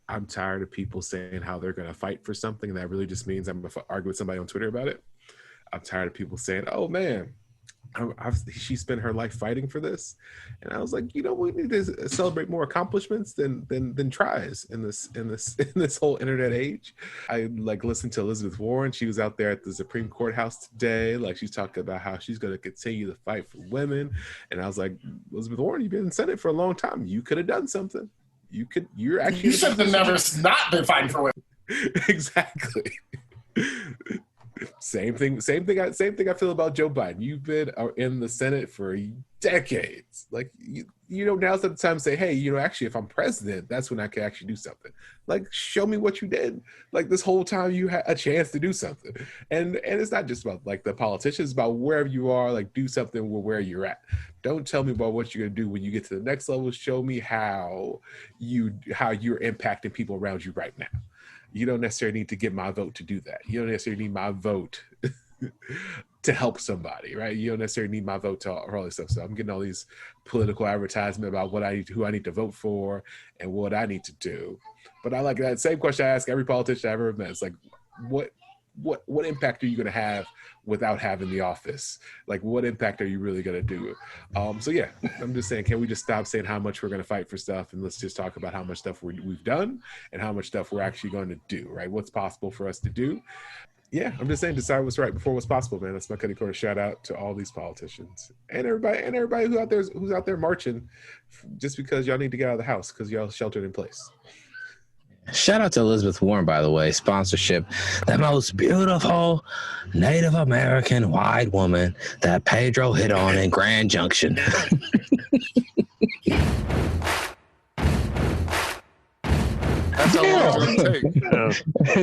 I'm tired of people saying how they're gonna fight for something, and that really just means I'm gonna argue with somebody on Twitter about it. I'm tired of people saying, "Oh man, she spent her life fighting for this," and I was like, we need to celebrate more accomplishments than tries in this whole internet age. I listened to Elizabeth Warren. She was out there at the Supreme Court House today. She's talking about how she's going to continue to fight for women, and I was like, Elizabeth Warren, you've been in the Senate for a long time. You could have done something. You should have never not been fighting for women. Exactly. Same thing I feel about Joe Biden. You've been in the Senate for decades. Now's the time to say, hey, actually, if I'm president, that's when I can actually do something. Show me what you did. This whole time you had a chance to do something. And it's not just about the politicians, it's about wherever you are, do something with where you're at. Don't tell me about what you're gonna do when you get to the next level. Show me how you're impacting people around you right now. You don't necessarily need to get my vote to do that. You don't necessarily need my vote to help somebody, right? You don't necessarily need my vote to all this stuff. So I'm getting all these political advertisements about who I need to vote for and what I need to do. But I like that same question I ask every politician I've ever met. It's what impact are you going to have without having the office? What impact are you really going to do? So yeah, I'm just saying, can we just stop saying how much we're going to fight for stuff, and let's just talk about how much stuff we've done and how much stuff we're actually going to do, right? What's possible for us to do? Yeah, I'm just saying, decide what's right before what's possible, man. That's my Cutty Corner shout out to all these politicians and everybody who's out there marching just because y'all need to get out of the house because y'all sheltered in place. Shout out to Elizabeth Warren, by the way, sponsorship. The most beautiful Native American white woman that Pedro hit on in Grand Junction. That's all I was gonna take.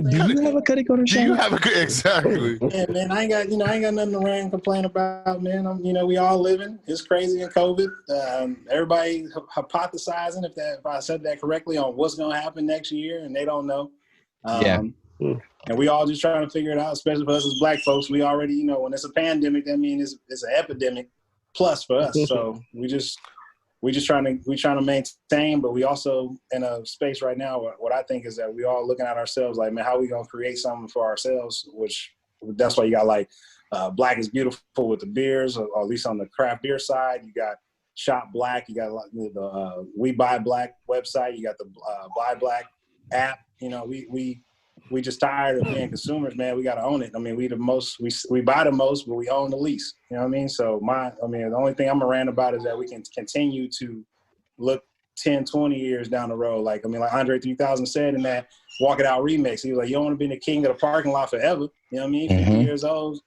Do you have a Cutty Corner shout? Do you have a good exactly? Yeah, man, I ain't got nothing to rant and complain about, man. We all living. It's crazy in COVID. Everybody hypothesizing if I said that correctly on what's gonna happen next year, and they don't know. And we all just trying to figure it out, especially for us as Black folks. We already, when it's a pandemic, that means it's an epidemic plus for us. So we just trying to maintain, but we also in a space right now. What I think is that we all looking at ourselves like, man, how are we gonna create something for ourselves? Which that's why you got Black is Beautiful with the beers, or at least on the craft beer side. You got Shop Black. You got the We Buy Black website. You got the Buy Black app. We just tired of being consumers, man. We got to own it. We the most, we buy the most, but we own the least. You know what I mean? So the only thing I'm gonna rant about is that we can continue to look 10, 20 years down the road. Like Andre 3000 said in that Walk It Out remix, he was like, you don't want to be the king of the parking lot forever. You know what I mean? 50 years old,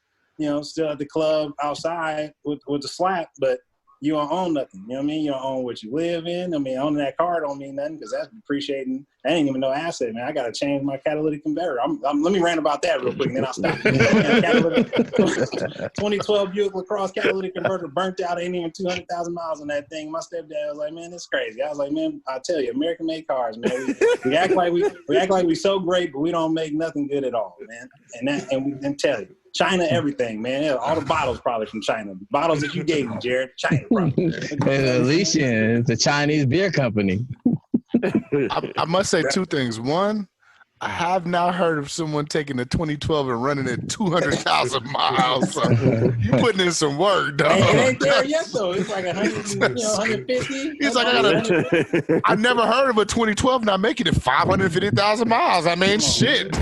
still at the club outside with the slap, but you don't own nothing. You know what I mean? You don't own what you live in. Owning that car don't mean nothing because that's depreciating. That ain't even no asset, man. I got to change my catalytic converter. Let me rant about that real quick, and then I'll stop. 2012 Buick LaCrosse catalytic converter burnt out. Ain't even 200,000 miles on that thing. My stepdad was like, man, it's crazy. I was like, man, I tell you, American-made cars, man. We act like we so great, but we don't make nothing good at all, man. And tell you. China, everything, man. All the bottles probably from China. Bottles that you gave me, Jared. China, probably. Elysian, it's a Chinese beer company. I must say two things. One, I have not heard of someone taking a 2012 and running it 200,000 miles. So you putting in some work, dog. It ain't there yet, though. It's like 150. He's like, I never heard of a 2012 not making it 550,000 miles. Shit.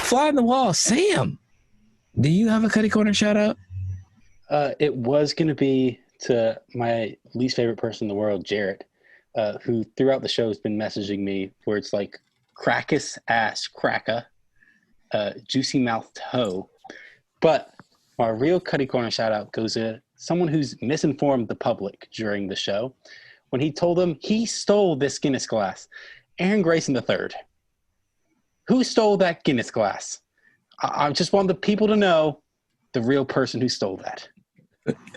Fly on the wall, Sam. Do you have a Cutty Corner shout out? It was going to be to my least favorite person in the world, Jarrett, who throughout the show has been messaging me where it's like crackus ass cracka, juicy mouthed hoe. But my real Cutty Corner shout out goes to someone who's misinformed the public during the show when he told them he stole this Guinness glass. Aaron Grayson III. Who stole that Guinness glass? I just want the people to know the real person who stole that.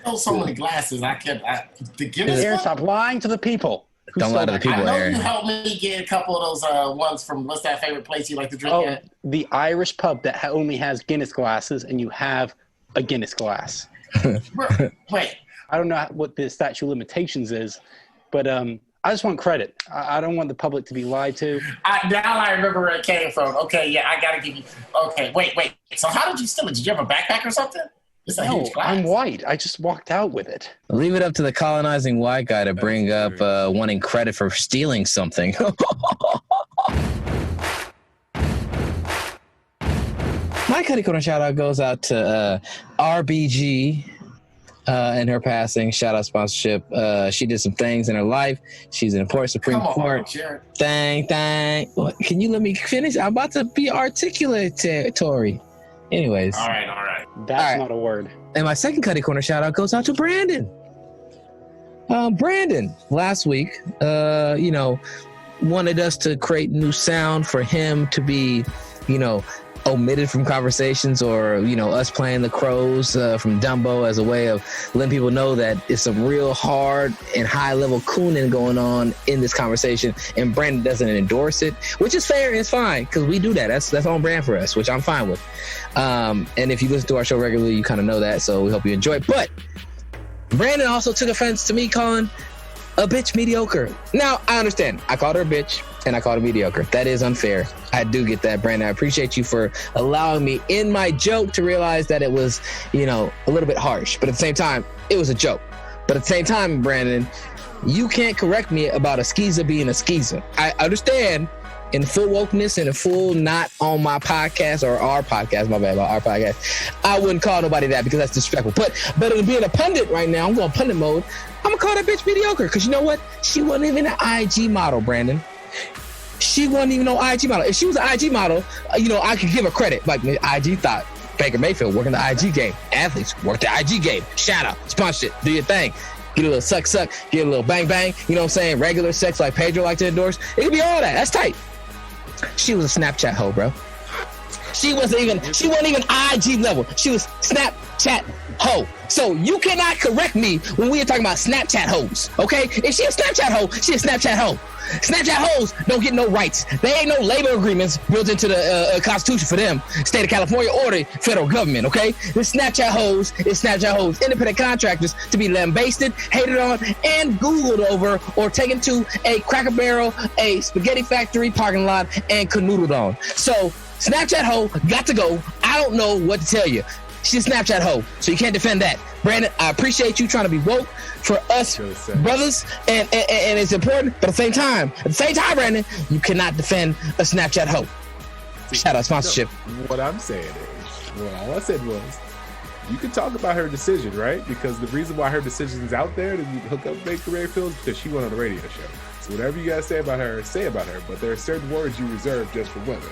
Stole so many glasses. The Guinness. Aaron, stop lying to the people. Don't lie to the people, I know Aaron. you helped me get a couple of those ones from what's that favorite place you like to drink at? The Irish pub that only has Guinness glasses, and you have a Guinness glass. Wait. I don't know what the statute of limitations is, but I just want credit. I don't want the public to be lied to. Now I remember where it came from. Okay, yeah, I gotta give you. Okay, wait. So how did you steal it? Did you have a backpack or something? It's a huge glass. I'm white. I just walked out with it. Leave it up to the colonizing white guy to bring up wanting credit for stealing something. My Cutty Corner shout out goes out to RBG in her passing. Shout out sponsorship. She did some things in her life. She's an important Supreme Court. Dang. Can you let me finish? I'm about to be articulate, Tori. Anyways. All right. That's not a word. And my second Cutty Corner shout out goes out to Brandon. Brandon, last week, wanted us to create new sound for him to be, omitted from conversations, or us playing the crows from Dumbo as a way of letting people know that it's some real hard and high level cooning going on in this conversation, and Brandon doesn't endorse it, which is fair and it's fine, because we do that. That's on brand for us, which I'm fine with. And if you listen to our show regularly, you kind of know that, so we hope you enjoy it. But Brandon also took offense to me calling a bitch mediocre. Now, I understand. I called her a bitch and I called her mediocre. That is unfair. I do get that, Brandon. I appreciate you for allowing me in my joke to realize that it was, a little bit harsh. But at the same time, it was a joke. But at the same time, Brandon, you can't correct me about a skeezer being a skeezer. I understand in full wokeness and in full not on my podcast or our podcast, my bad, about our podcast, I wouldn't call nobody that because that's disrespectful. But in being a pundit right now, I'm going pundit mode, I'm going to call that bitch mediocre, because you know what? She wasn't even an IG model, Brandon. She wasn't even no IG model. If she was an IG model, I could give her credit. Like, IG thought Baker Mayfield working the IG game. Athletes work the IG game. Shout out, sponsor it, do your thing. Get a little suck, get a little bang, you know what I'm saying? Regular sex like Pedro like to endorse. It could be all that. That's tight. She was a Snapchat hoe, bro. She wasn't even IG level. She was Snapchat hoe. So you cannot correct me when we are talking about Snapchat hoes, okay? If she a Snapchat hoe, she a Snapchat hoe. Snapchat hoes don't get no rights. There ain't no labor agreements built into the Constitution for them, state of California or the federal government, okay? This Snapchat hoes is Snapchat hoes, independent contractors to be lambasted, hated on, and Googled over or taken to a Cracker Barrel, a spaghetti factory parking lot, and canoodled on. So Snapchat hoe got to go. I don't know what to tell you. She's a Snapchat hoe, so you can't defend that. Brandon, I appreciate you trying to be woke for us brothers, and it's important, but at the same time, Brandon, you cannot defend a Snapchat hoe. Shout out sponsorship. No, what I'm saying is, all I said was, you can talk about her decision, right? Because the reason why her decision is out there to hook up Baker Mayfield is because she went on a radio show. So whatever you guys say about her, but there are certain words you reserve just for women,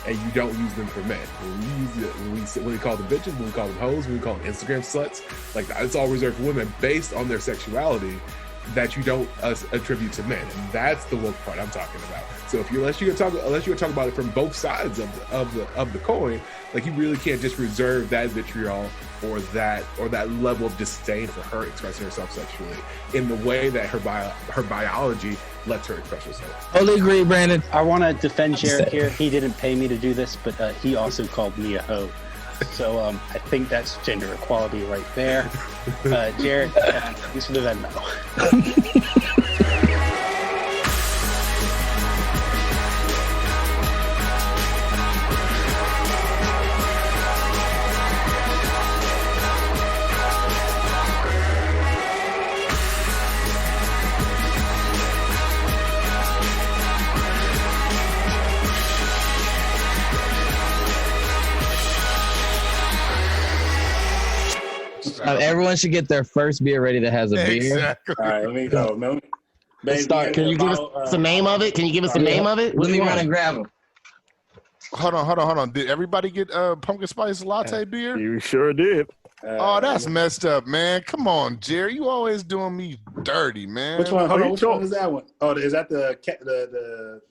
and you don't use them for men. When we call them bitches, when we call them hoes, when we call them Instagram sluts, like it's all reserved for women based on their sexuality that you don't attribute to men, and that's the woke part I'm talking about. So unless you're talking about it from both sides of the coin, like you really can't just reserve that vitriol or that level of disdain for her expressing herself sexually in the way that her biology lets her express herself. Totally agree, Brandon. I want to defend Jarrett here. He didn't pay me to do this, but he also called me a hoe. So I think that's gender equality right there. Jarrett, you should have no. Everyone should get their first beer ready that has a beer. Exactly. All right, let me go. Let's start. Can you give us the name of it? Can you give us the name of it? Let me run and grab them. Hold on. Did everybody get pumpkin spice latte beer? You sure did. Oh, that's messed up, man. Come on, Jerry. You always doing me dirty, man. Which one? Hold on. Which one is that one? Oh, is that the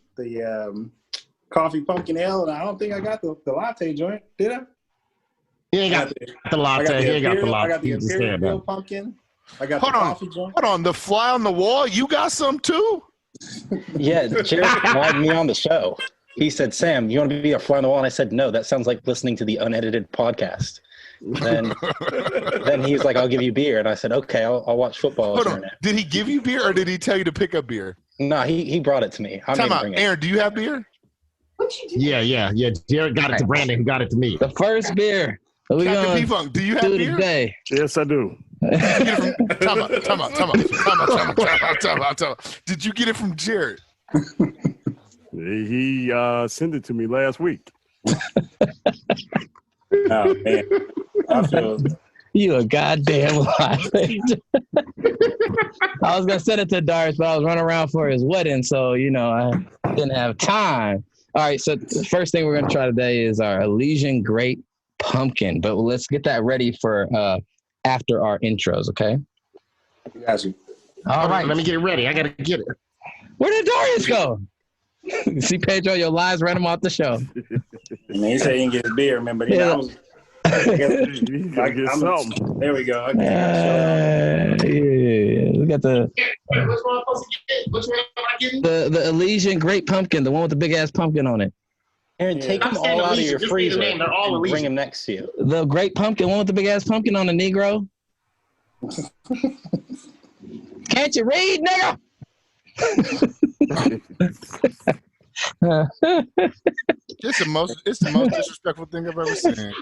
coffee pumpkin ale? And I don't think I got the latte joint. Did I? You ain't got the latte. You ain't got the latte. I got the Imperial pumpkin. I got Hold the on. coffee joint. Hold on. The fly on the wall. You got some too? Yeah, Jared wanted me on the show. He said, Sam, you want to be a fly on the wall? And I said, no, that sounds like listening to the unedited podcast. Then he's like, I'll give you beer. And I said, okay, I'll watch football. Hold on. Did he give you beer or did he tell you to pick up beer? No, he brought it to me. I Time didn't out. bring it. Aaron, do you have beer? Yeah. Jared got it to Brandon. Who got it to me? The first beer. We Captain gonna P-Funk, do you have do beer? today. Yes, I do. Time out. Did you get it from Jared? He sent it to me last week. Oh man, I feel. You a goddamn liar. I was gonna send it to Adarius, but I was running around for his wedding, so I didn't have time. All right, so the first thing we're gonna try today is our Elysian Great Pumpkin, but let's get that ready for after our intros, okay? Got you. All right, Let me get it ready. I gotta get it. where did Adarius go? See, Pedro, your lies ran him off the show. Man, he said he didn't get his beer, man, but he Yeah. knows. You gotta get something. There we go. Okay. Yeah. We got the Which one am I supposed to get? Which one am I getting? the Elysian Great Pumpkin, the one with the big ass pumpkin on it. Aaron, take I'm them saying all out of Elysian, your just say the freezer name, they're all and bring Elysian. them next to you. The Great Pumpkin, one with the big ass pumpkin on the Negro. Can't you read, nigga? It's the most disrespectful thing I've ever seen.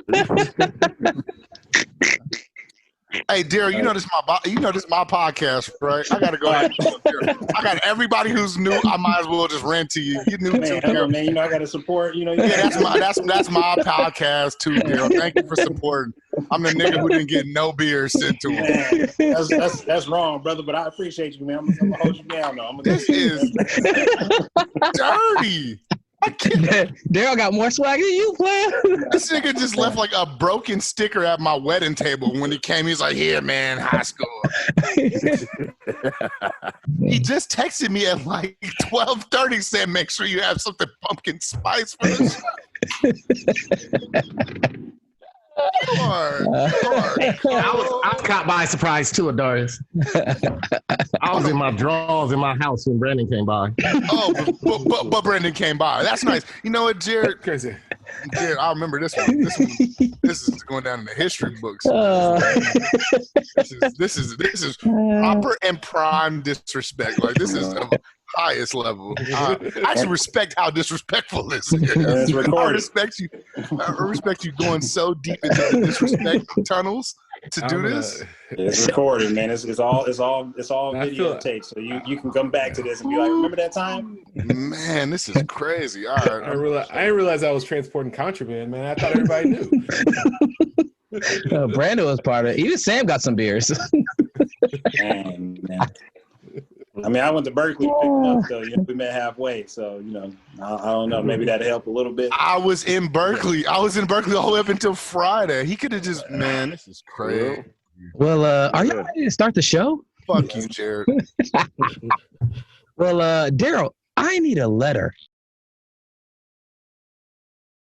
Hey, Darryl, you know this is my podcast, right? I gotta go ahead. I got everybody who's new. I might as well just rant to you. You new too, Man, Darryl. man, I got to support. Yeah, that's my podcast too, Darryl. Thank you for supporting. I'm the nigga who didn't get no beer sent to him. Man, that's wrong, brother. But I appreciate you, man. I'm gonna hold you down, though. This is dirty. Darryl got more swag than you, player. This nigga just left like a broken sticker at my wedding table. When he came, he's like, "Here, man, high score." He just texted me at like 12:30, said, "Make sure you have something pumpkin spice for this." I was caught by surprise too, Adarius. I was in my drawers in my house when Brandon came by. Oh, but Brandon came by. That's nice. You know what, Jared? Crazy. Jared, I remember this one. This is going down in the history books. This is proper and prime disrespect. Like this is the highest level. I actually respect how disrespectful this is. It's recorded. I respect you going so deep into the disrespect tunnels to do this. It's recorded, man. It's all videotape. So you can come back to this and be like, remember that time? Man, this is crazy. All right. I didn't realize I was transporting contraband, man. I thought everybody knew. Brandon was part of it. Even Sam got some beers. Man. I mean, I went to Berkeley to pick them up, though. We met halfway, so I don't know. Maybe that'd help a little bit. I was in Berkeley all the way up until Friday. He could have just, man, this is crazy. Well, are you ready to start the show? Fuck you, Jared. Well, Darryl, I need a letter